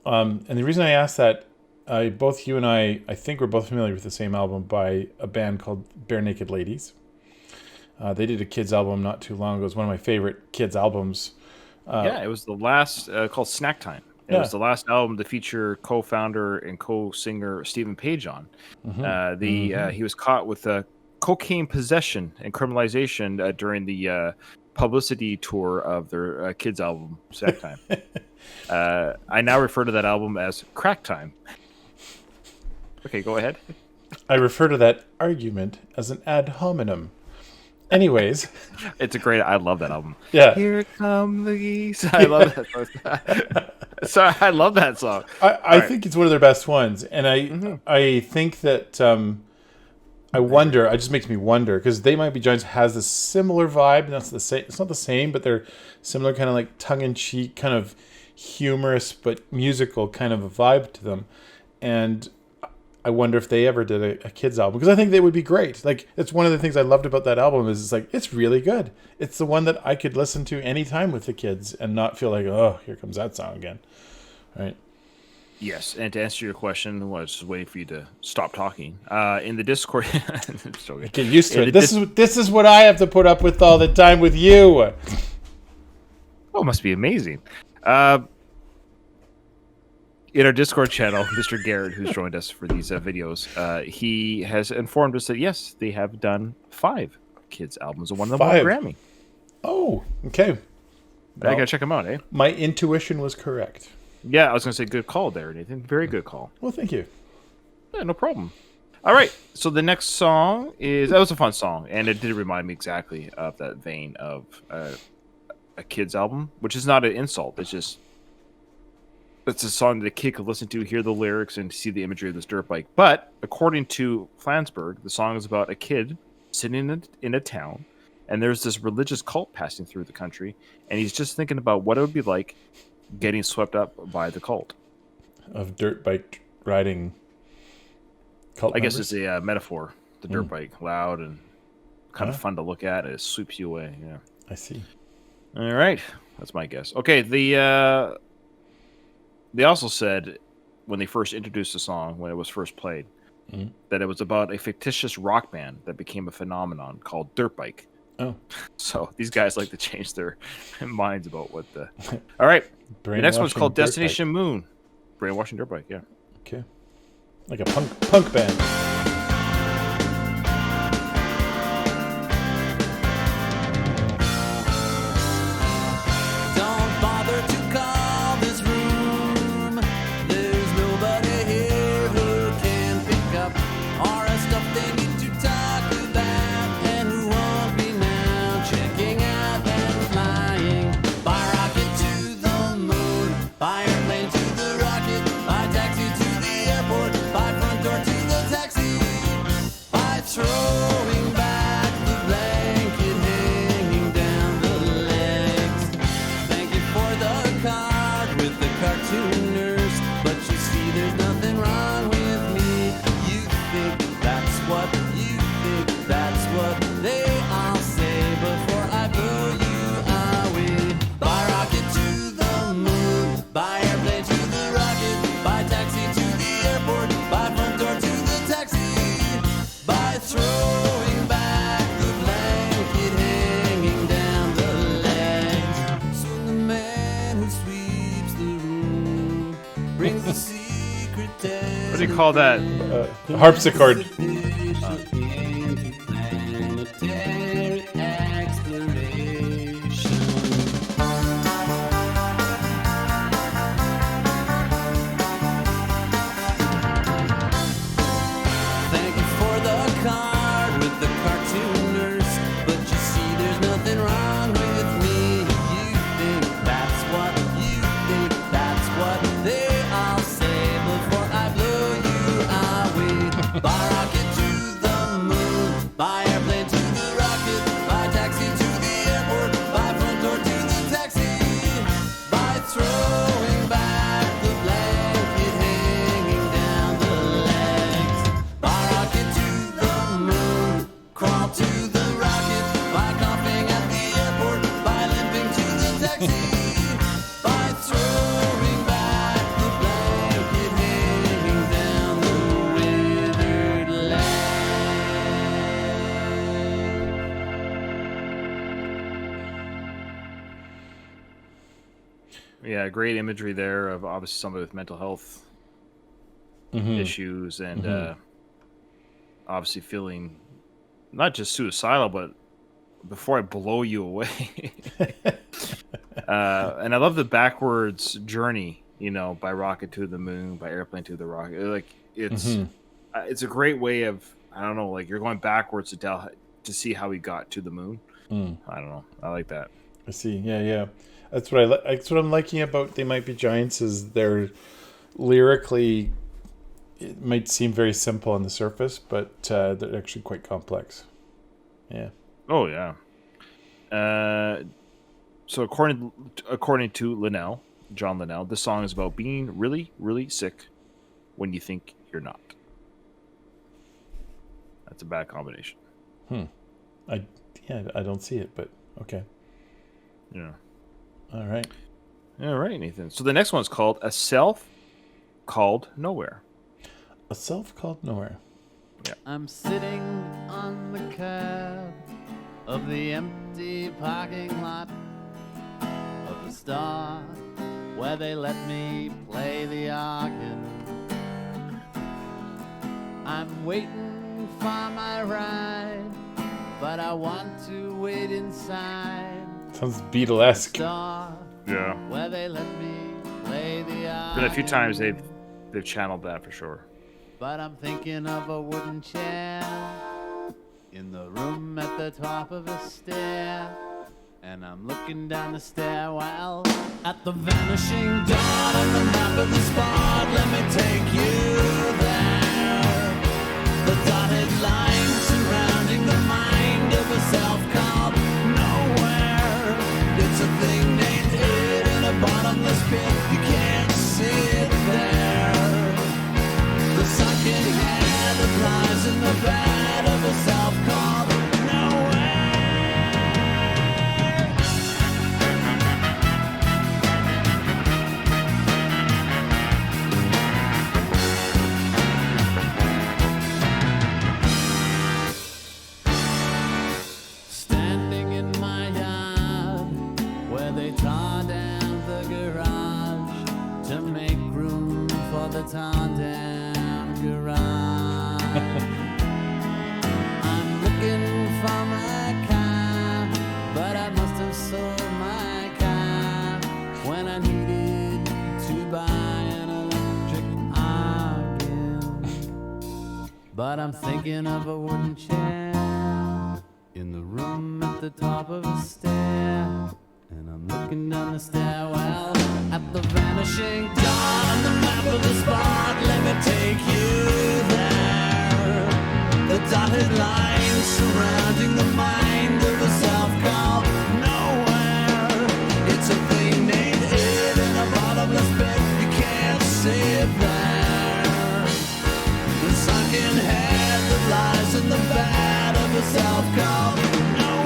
And the reason I asked that, both you and I think we're both familiar with the same album by a band called Bare Naked Ladies. They did a kids album not too long ago. It was one of my favorite kids albums. Yeah, it was the last called Snack Time. It was the last album to feature co-founder and co-singer Stephen Page on. He was caught with cocaine possession and criminalization during the publicity tour of their kids album Snack Time. I now refer to that album as Crack Time. Okay, go ahead. I refer to that argument as an ad hominem. Anyways, I love that album. Yeah. Here come the geese. I love that song. Sorry, I love that song. I think it's one of their best ones, and I think that I wonder. It just makes me wonder because They Might Be Giants has a similar vibe. That's the same. It's not the same, but they're similar, kind of like tongue in cheek, kind of humorous but musical kind of a vibe to them, and I wonder if they ever did a kids album because I think they would be great. Like it's one of the things I loved about that album is it's really good. It's the one that I could listen to anytime with the kids and not feel like, oh, here comes that song again. Right. Yes, and to answer your question, I was just waiting for you to stop talking. In the Discord, get used to it. This is what I have to put up with all the time with you. Oh, it must be amazing. In our Discord channel, Mr. Garrett, who's joined us for these videos, he has informed us that yes, they have done 5 kids albums, and one of them won a Grammy. Oh, okay. I gotta check them out, eh? My intuition was correct. Yeah, I was gonna say good call there, Nathan. Very good call. Well, thank you. Yeah, no problem. All right, so the next song that was a fun song, and it did remind me exactly of that vein of a kids album, which is not an insult. It's a song that a kid could listen to, hear the lyrics, and see the imagery of this dirt bike. But according to Flansburgh, the song is about a kid sitting in a town, and there's this religious cult passing through the country, and he's just thinking about what it would be like getting swept up by the cult. Of dirt bike riding cult I guess members? it's a metaphor. The dirt bike, loud and kind of fun to look at. It sweeps you away. Yeah, I see. All right, that's my guess. Okay, they also said when they first introduced the song, when it was first played, that it was about a fictitious rock band that became a phenomenon called Dirt Bike. Oh. So these guys like to change their minds about what the... All right. The next one's called Destination Moon. Brainwashing Dirt Bike, yeah. Okay. Like a punk band. What do you call that? Harpsichord. Rocket galaxy by throwing back the blanket hanging down the withered land. Yeah, great imagery there of obviously somebody with mental health issues and obviously feeling not just suicidal, but before I blow you away. And I love the backwards journey, by rocket to the moon, by airplane to the rocket. Like it's a great way of, I don't know, like you're going backwards to see how he got to the moon. I don't know. I like that. I see. Yeah. That's what that's what I'm liking about They Might Be Giants is they're lyrically, it might seem very simple on the surface, but they're actually quite complex. Yeah. Oh yeah. So according to Linnell, John Linnell, this song is about being really, really sick when you think you're not. That's a bad combination. I don't see it, but okay. Yeah. All right, Nathan. So the next one's called A Self Called Nowhere. A Self Called Nowhere. I'm sitting on the curb of the empty parking lot of the store where they let me play the organ. I'm waiting for my ride, but I want to wait inside Sounds Beatlesque. store Yeah. where they let me play the organ. Been a few times they've channeled that for sure. But I'm thinking of a wooden chair in the room at the top of a stair. And I'm looking down the stairwell at the vanishing dawn on the map of the spot. Let me take you there. The dotted line surrounding the mind of a self-called nowhere. It's a thing named it in a bottomless pit. You can't see it there. The sunken head that lies in the bed of a self-called nowhere. Standing in my yard where they tore down the garage to make room for the torn down garage. I'm looking for my car, but I must have sold my car when I needed to buy an electric organ. But I'm thinking of a wooden chair in the room at the top of a stair. And I'm looking down the stairwell at the vanishing dawn on the map of the spot. Let me take you there. The dotted line surrounding the mind of a self-called nowhere. It's a thing named it in a bottomless pit. You can't see it there. The sunken head that lies in the bed of a self-called nowhere.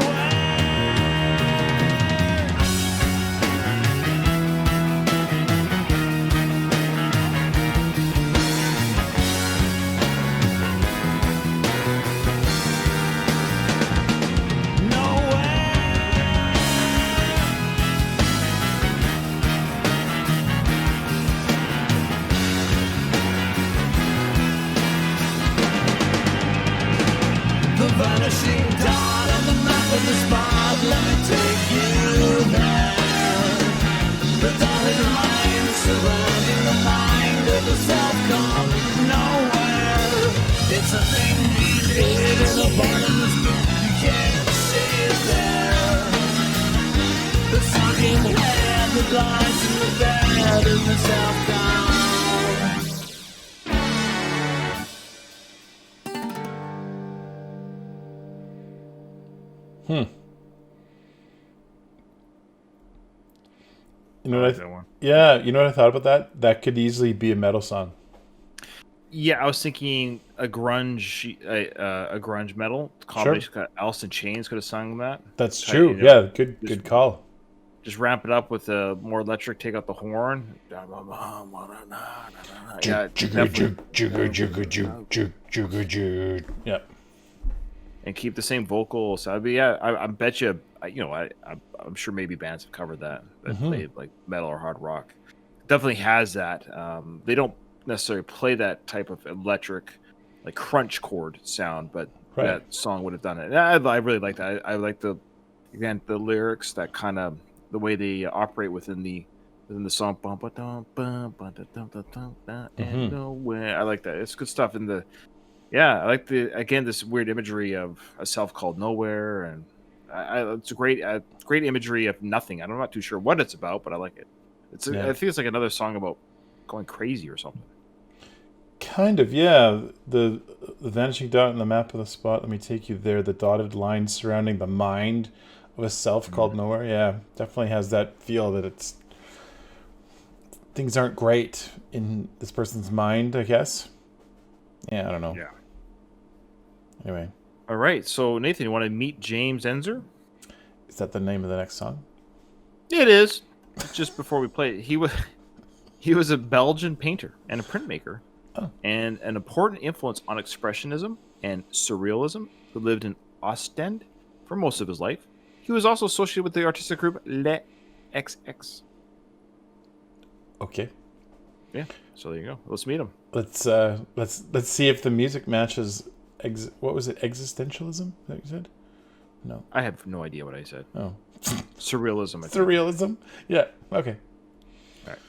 Vanishing dawn on the map of the spot. Let me take you there. The dotted line surrounding the mind of the self-called nowhere. It's a thing needed in the bottomless pit. You can't see it there. The sunken head that lies in the bed of the self-called. You know I what? like that one. Yeah, you know what I thought about that? That could easily be a metal song. Yeah, I was thinking a grunge metal combination. Alice in Chains could have sung that. That's Type, true. Yeah, good call. just ramp it up with a more electric. Take out the horn. Yeah, definitely. Yeah. And keep the same vocal. So I bet you. I'm sure maybe bands have covered that played like metal or hard rock. Definitely has that. They don't necessarily play that type of electric, like crunch chord sound, but that song would have done it. I really like that. I like the lyrics, that kind of the way they operate within the song. And nowhere. I like that. It's good stuff. I like this weird imagery of a self called Nowhere, and it's a great imagery of nothing. I'm not too sure what it's about, but I like it. I think it's like another song about going crazy or something. Kind of, yeah. The vanishing dot in the map of the spot. Let me take you there. The dotted line surrounding the mind of a self called Nowhere. Yeah, definitely has that feel that things aren't great in this person's mind, I guess. Yeah, I don't know. Yeah. Anyway. All right. So, Nathan, you want to meet James Enzer? Is that the name of the next song? It is. Just before we play it, he was a Belgian painter and a printmaker, and an important influence on expressionism and surrealism, who lived in Ostend for most of his life. He was also associated with the artistic group Le XX. Okay. Yeah. So there you go. Let's meet him. Let's see if the music matches. What was it? Existentialism? That you said? No. I have no idea what I said. Oh. Surrealism. Surrealism? Yeah. Okay. All right.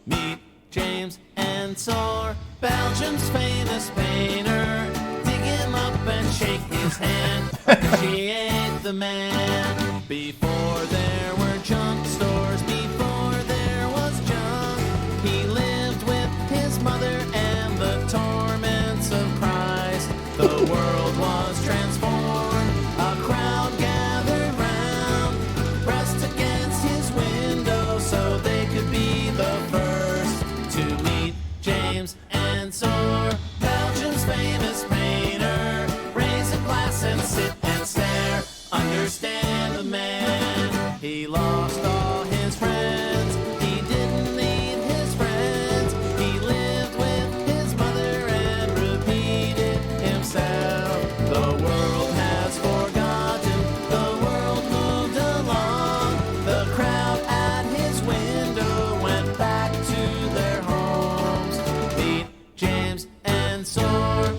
Meet James Ensor, Belgium's famous painter. Dig him up and shake his hand. Appreciate the man. Before there were junk stores, before there was junk, he lived with his mother and the torments of Christ. The world was transformed. A crowd gathered round, pressed against his window so they could be the first to meet James Ensor, Belgium's famous painter. Raise a glass and sit and stare. Understand the man. He lost all his friends. He didn't need his friends. He lived with his mother and repeated himself. The world has forgotten. The world moved along. The crowd at his window went back to their homes. Meet James Ensor.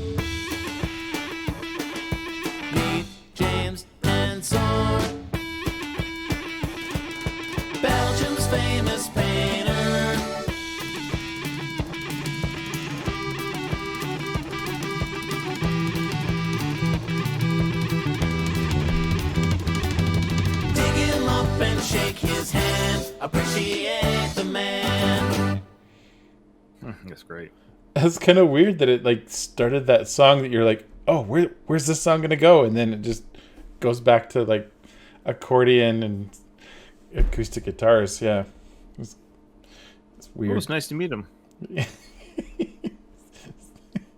Meet James Ensor, Belgium's famous painter. Dig him up and shake his hand. Appreciate the man. That's great. That's kind of weird that it like started that song that you're like, oh, where's this song gonna go? And then it just goes back to like accordion and acoustic guitars. Yeah, it's weird. Well, it's nice to meet him.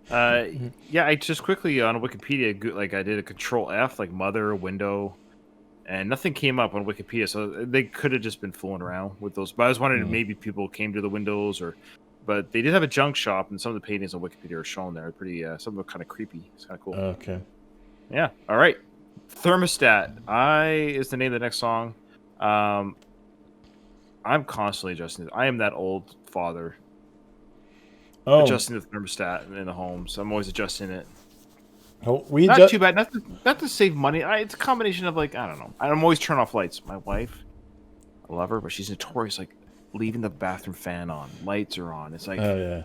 I just quickly on Wikipedia, like I did a Control F, like mother window, and nothing came up on Wikipedia. So they could have just been fooling around with those. But I was wondering if maybe people came to the windows, but they did have a junk shop, and some of the paintings on Wikipedia are shown there. Pretty, some of them are kind of creepy. It's kind of cool. Okay. Yeah. All right. Thermostat. Is the name of the next song. I'm constantly adjusting it. I am that old father. Adjusting the thermostat in the home, so I'm always adjusting it. Oh, not too bad. Not to save money. It's a combination of like I don't know. I'm always turn off lights. My wife, I love her, but she's notorious like leaving the bathroom fan on. Lights are on. It's like yeah.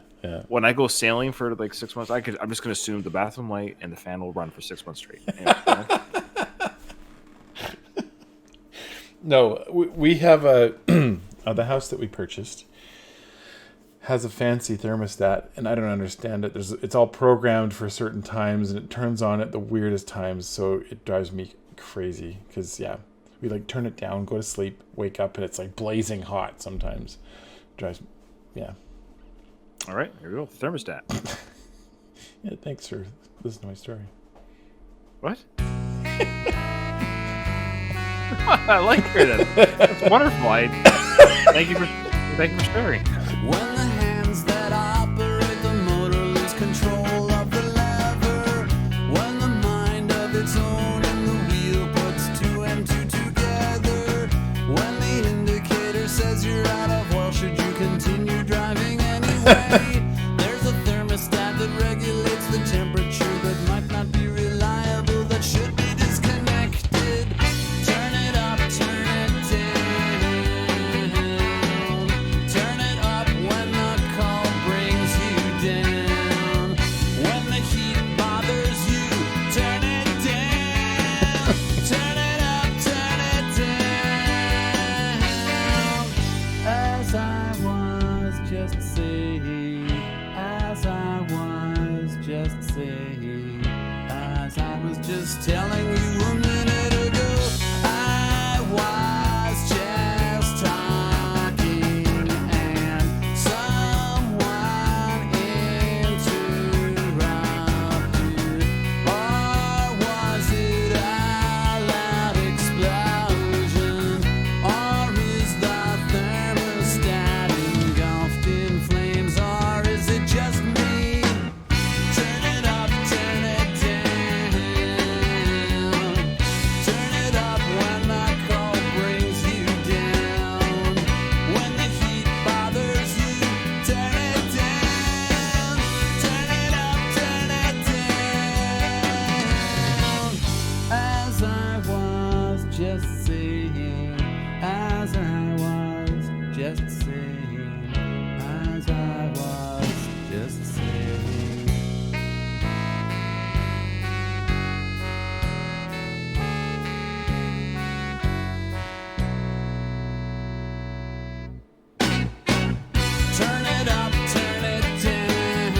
When I go sailing for like 6 months, I'm just gonna assume the bathroom light and the fan will run for 6 months straight. Anyway, No, we have the house that we purchased has a fancy thermostat, and I don't understand it. It's all programmed for certain times, and it turns on at the weirdest times, so it drives me crazy. Because we like turn it down, go to sleep, wake up, and it's like blazing hot sometimes. Drives, yeah. All right, here we go. Thermostat. Yeah, thanks for listening to my story. What? I like hearing that. That's wonderful. Thank you for sharing. When the hands that operate the motor lose control of the lever, when the mind of its own in the wheel puts two and two together, when the indicator says you're out of oil, should you continue driving anyway? There's a thermostat that regulates the temperature that might not be reliable, that should be disconnected. Turn it up, turn it down. Turn it up when the call brings you down. When the heat bothers you, turn it down. Turn it up, turn it down. As I was just saying, as I was just saying, as I was just telling you a minute ago, I was just talking and someone interrupted. Or was it a loud explosion? Or is the thermostat engulfed in flames? Or is it just me? Turn it up, turn it down. Turn it up when the call brings you down. When the heat bothers you, turn it down. Turn it up, turn it down. As I was just saying, as I was just saying, as I was just saying. Turn it up, turn it down.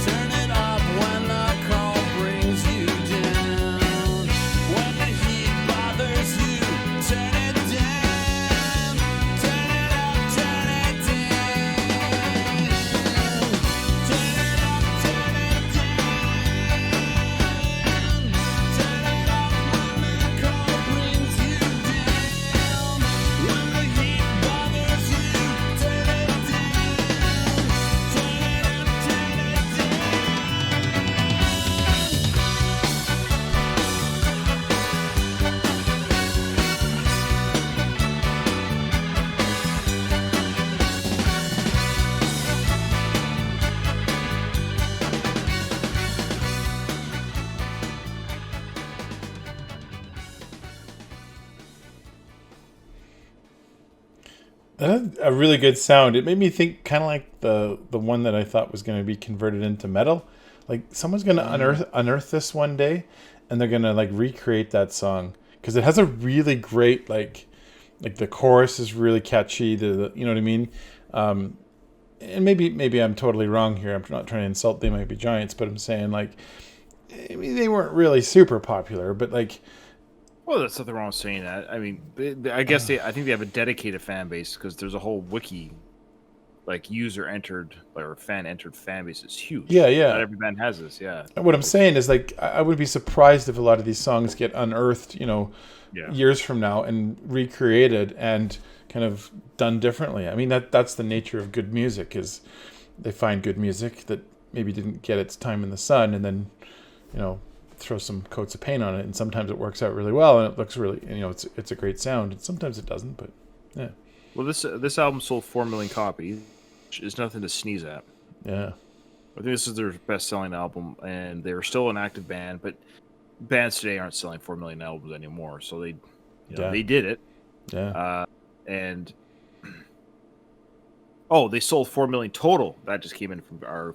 Turn it up when the call brings you down. When the heat bothers you, turn it down. Turn it up, turn it down. Turn it up, turn it down. Turn it up when the call brings you down. When the heat bothers you, turn it down. Turn it up, turn it down. That had a really good sound. It made me think kind of like the one that I thought was going to be converted into metal. Like someone's going to unearth this one day, and they're going to like recreate that song because it has a really great like the chorus is really catchy. The you know what I mean. And maybe I'm totally wrong here. I'm not trying to insult They Might Be Giants, but I'm saying like I mean they weren't really super popular, but like. Well, there's nothing wrong with saying that. I mean, I think they have a dedicated fan base because there's a whole wiki, like user entered or fan entered fan base. It's huge. Yeah. Not every band has this. Yeah. What I'm saying is like I would be surprised if a lot of these songs get unearthed, years from now and recreated and kind of done differently. I mean that's the nature of good music is they find good music that maybe didn't get its time in the sun and then, throw some coats of paint on it, and sometimes it works out really well and it looks really, it's a great sound, and sometimes it doesn't, but yeah. Well, this album sold 4 million copies, which is nothing to sneeze at. Yeah. I think this is their best-selling album, and they're still an active band, but bands today aren't selling 4 million albums anymore, so they did it. Yeah. And they sold 4 million total. That just came in from our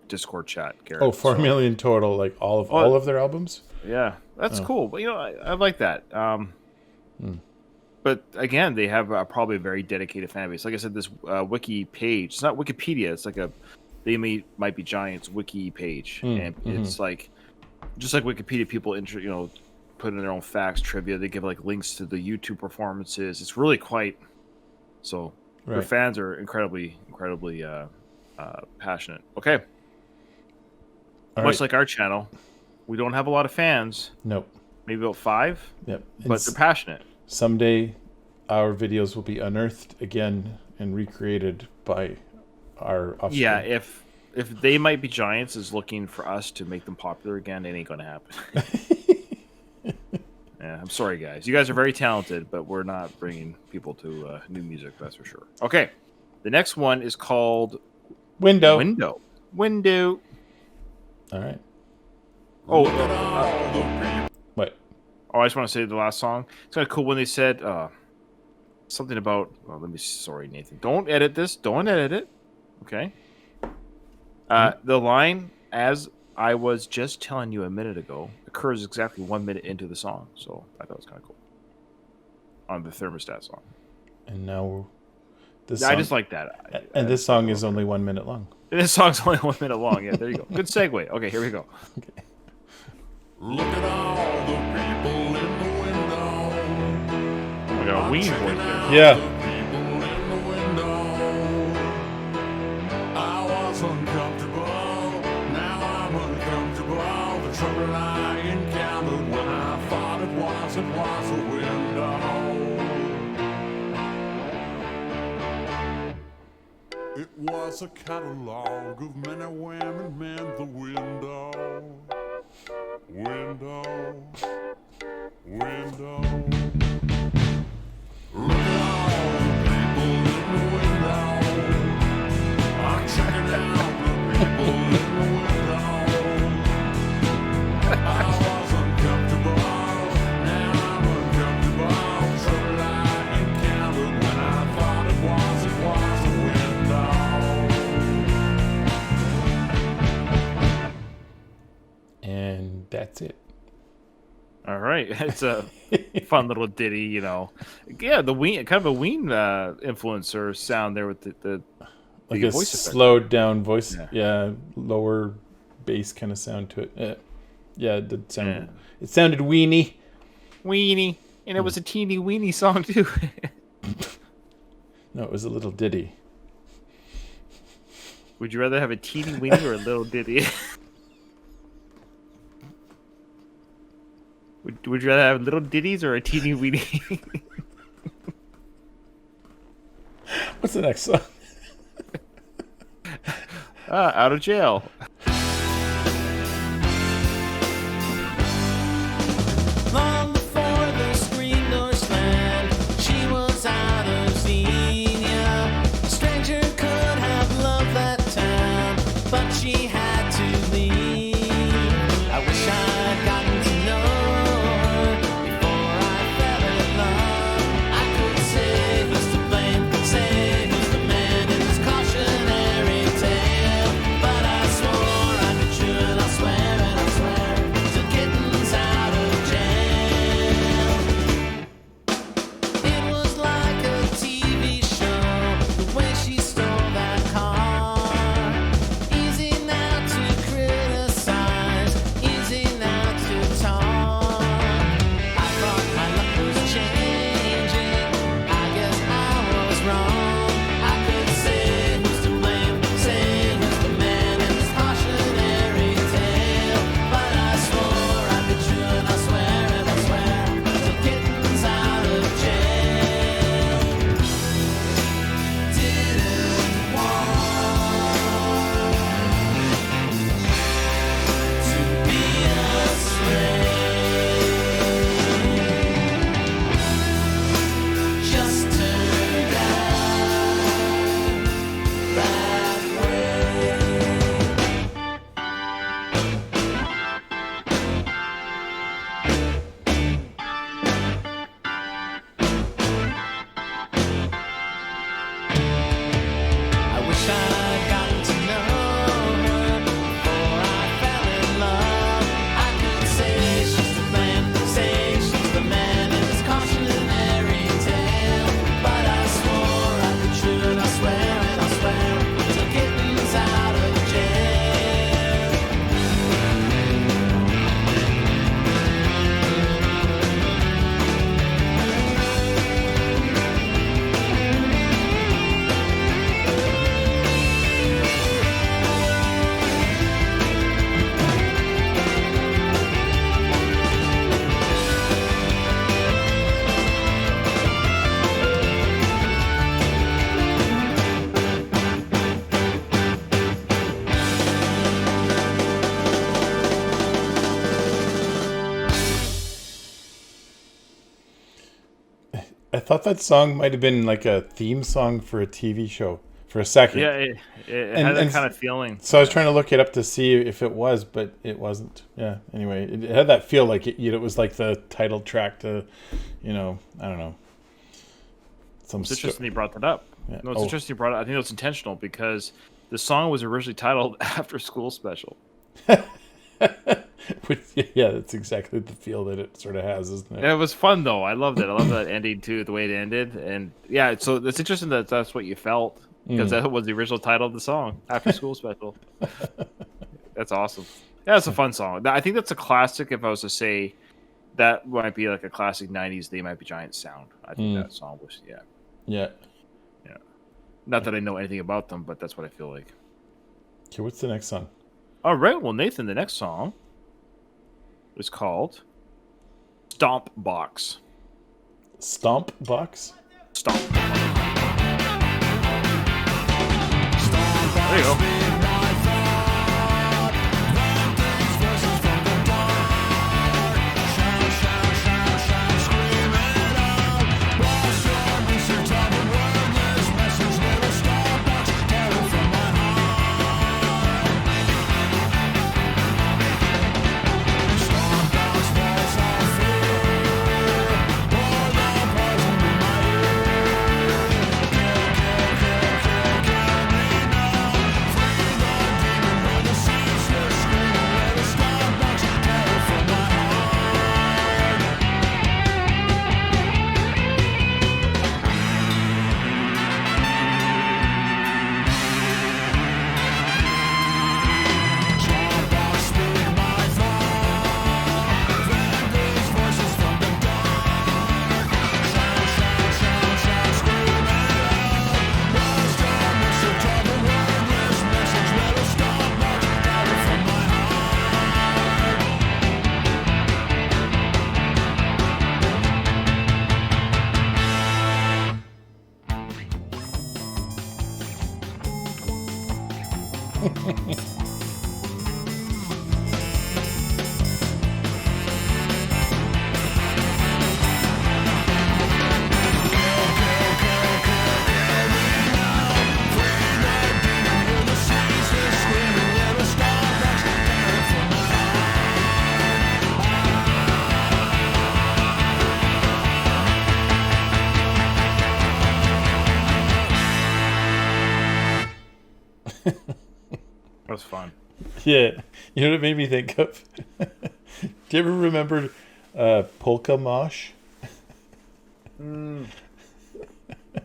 Discord chat, Garrett. 4 million total, like all of their albums. Yeah, that's cool. But I like that. But again, they have probably a very dedicated fan base. Like I said, this wiki page. It's not Wikipedia. It's like a They Might Be Giants wiki page, and it's like just like Wikipedia. People put in their own facts, trivia. They give like links to the YouTube performances. It's really quite. So their fans are incredibly passionate. Okay. Much like our channel, we don't have a lot of fans. Nope. maybe about 5. Yep. But they're passionate. Someday, our videos will be unearthed again and recreated by our offspring. Yeah, if They Might Be Giants is looking for us to make them popular again, it ain't going to happen. Yeah, I'm sorry, guys. You guys are very talented, but we're not bringing people to new music, that's for sure. Okay, the next one is called Window. Window. All right. Oh, What? I just want to say the last song. It's kind of cool when they said something about. Well, sorry, Nathan. Don't edit this. Don't edit it. Okay. The line, as I was just telling you a minute ago, occurs exactly 1 minute into the song. So I thought it was kind of cool. On the thermostat song. And now this I song, just like that. and this song is only 1 minute long. This song's only 1 minute long. Yeah, there you go. Good segue. Okay, here we go. Okay. Look at all the people in the window. We got a ween voice there. Yeah. People in the window. I was uncomfortable. Now I'm uncomfortable. The trouble I encountered when I thought it was a window. It was a catalog of men and women meant the window. Window. Look at all the people in the window. I'm checking out the people in the window. I was uncomfortable. Now I'm uncomfortable. Trouble I encountered when I thought it was a window. And that's it. All right, it's a fun little ditty, you know. Yeah, the ween, kind of a ween influencer sound there with the Like the a voice effect. slowed down voice. Yeah. Yeah. Lower bass kind of sound to it. Yeah, it did sound. Yeah. It sounded weenie. Weenie, and it was a teeny weeny song too. No, it was a little ditty. Would you rather have a teeny weeny or a little ditty? Would you rather have little ditties or a teeny weeny? What's the next song? Out of jail. Long before the screen door slammed, she was out of Xenia. A stranger could have loved that town, but she had to leave. I wish I'd gotten to know her before I fell in love. I could say who's to blame, say who's the man in this cautionary tale, but I swore I thought that song might have been like a theme song for a TV show for a second. Yeah, it had that kind of feeling. So I was trying to look it up to see if it was, but it wasn't. Yeah. Anyway, it had that feel like it was like the title track to, I don't know. It's interesting you brought that up. Yeah. No, it's interesting you brought it up. I think it was intentional because the song was originally titled After School Special. Yeah, that's exactly the feel that it sort of has, isn't it? And it was fun though. I loved it. I love that ending too, the way it ended. And yeah, so it's interesting that that's what you felt because that was the original title of the song, After School Special. That's awesome. Yeah, it's a fun song. I think that's a classic. If I was to say, that might be like a classic '90s They Might Be Giants sound. I think that song was Yeah. Not that I know anything about them, but that's what I feel like. Okay, what's the next song? All right, well, Nathan, the next song is called Stomp Box. Stomp Box? Stomp. There you go. That was fun. Yeah. You know what it made me think of? Do you ever remember Polka Mosh?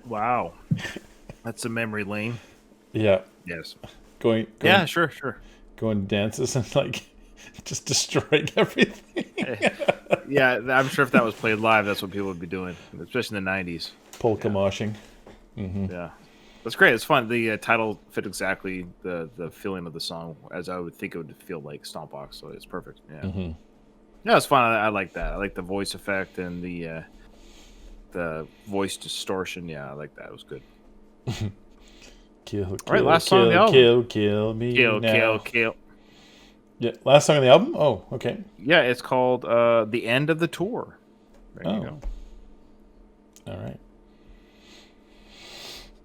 Wow. That's a memory lane. Yeah. Yes. Going Yeah, sure. going dances and like just destroying everything. Yeah, I'm sure if that was played live, that's what people would be doing, especially in the 90s. Polka moshing. Yeah. That's great. It's fun. The title fit exactly the feeling of the song as I would think it would feel like Stompbox, so it's perfect. Yeah. Yeah, it's fun. I like that. I like the voice effect and the voice distortion. Yeah, I like that. It was good. Kill, All right, last song on the album. Kill me now. Kill. Yeah, last song on the album? Oh, okay. Yeah, it's called The End of the Tour. There you go. All right.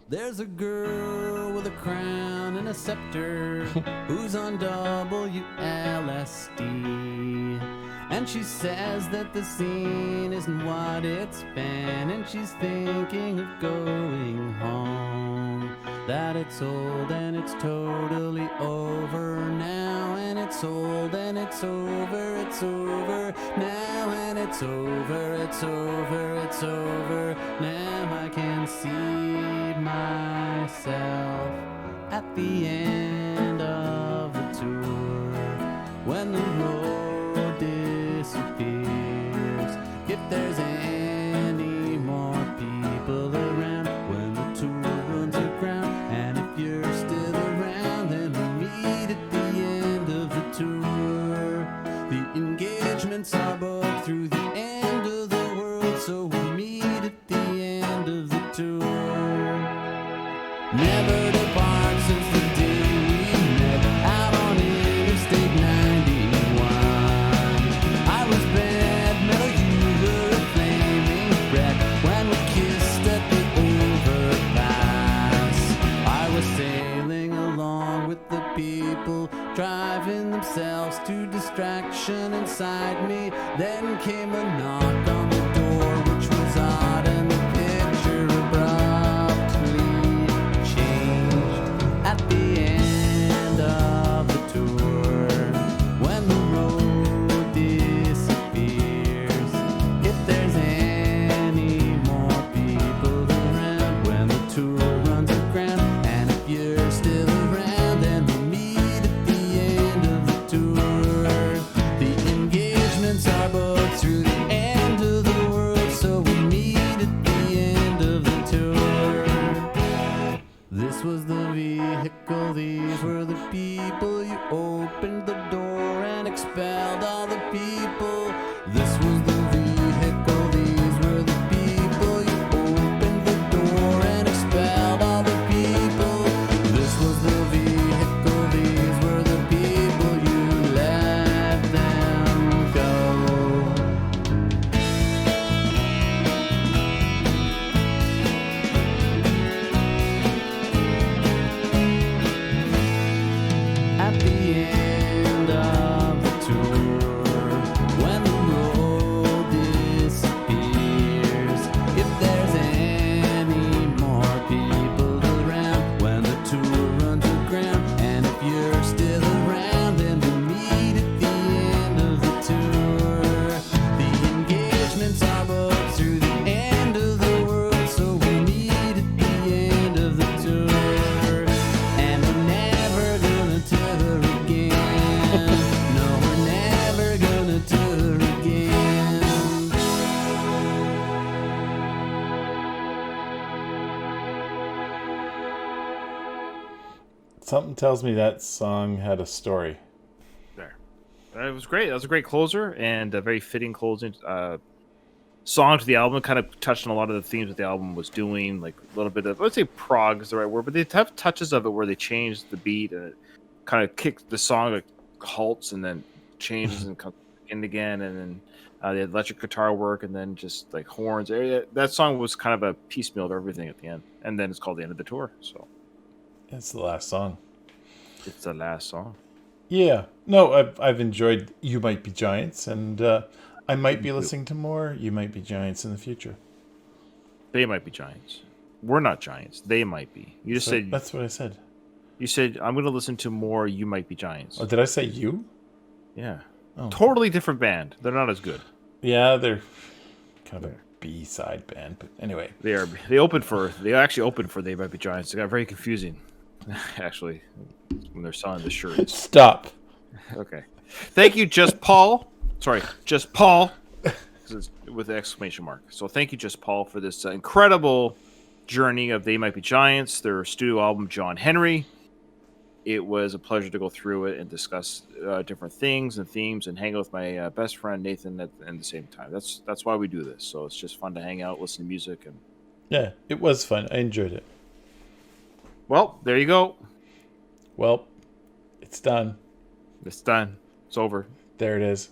There's a girl with a crown and a scepter who's on WLSD. And she says that the scene isn't what it's been, and she's thinking of going home. That it's old and it's totally over now, and it's old and it's over now, and it's over now. I can see myself at the end of the tour when the road disappears. If there's any more people around when the tour runs aground, and if you're still around, then we'll meet at the end of the tour. The engagements are booked through the end of the world, so we'll meet at the end of the tour. Never depart since the day we met out on Interstate 91. I was bad metal, you were a flaming wreck when we beside me. Then came a knock on the door, which was odd, and the picture abruptly changed at the end of the tour. When the road disappears, if there's any more people around, when the tour runs aground, and if you're still around, then we meet at the end of the tour. The engagements are booked through the end of the world, so we meet at the end of the tour. This was the vehicle, these were the people. You opened the door and expelled all the people. This was the vehicle, these were the people. You opened the door and expelled all the people. This was the vehicle, these were the people. You let them go. At the end of the tour, when the road disappears, if there's any more people around, when the tour runs aground, and if you're still around, then we'll meet at the end of the tour. The engagements are booked through the end of the world, so we meet at the end of the tour. And we're never gonna tour again. No, we're never gonna tour again. Something tells me that song had a story. There. It was great. That was a great closer and a very fitting closing song to the album. It kind of touched on a lot of the themes that the album was doing, like a little bit of, let's say prog is the right word, but they have touches of it where they changed the beat and it kind of kicked the song, like halts and then changes and comes in again, and then the electric guitar work and then just like horns. That song was kind of a piecemeal of everything at the end, and then it's called The End of the Tour. So It's the last song. it's the last song. Yeah. No, I've enjoyed You Might Be Giants, and I might be listening to more You Might Be Giants in the future. They might be giants. We're not giants. They might be. You just So said that's what I said. you said I'm going to listen to more You Might Be Giants. Oh, did I say you? Yeah. Oh. Totally different band. They're not as good. Yeah, they're kind of a B-side band, but anyway. They actually opened for They Might Be Giants. It got very confusing actually when they're selling the shirts. Stop. Okay. Thank you, Just Paul. Sorry, Just Paul with the exclamation mark. So thank you, Just Paul, for this incredible journey of They Might Be Giants, their studio album, John Henry. It was a pleasure to go through it and discuss different things and themes and hang out with my best friend Nathan at the same time. That's why we do this. So it's just fun to hang out, listen to music, and Yeah, it was fun. I enjoyed it. well, there you go. Well, it's done. It's done. It's over. There it is.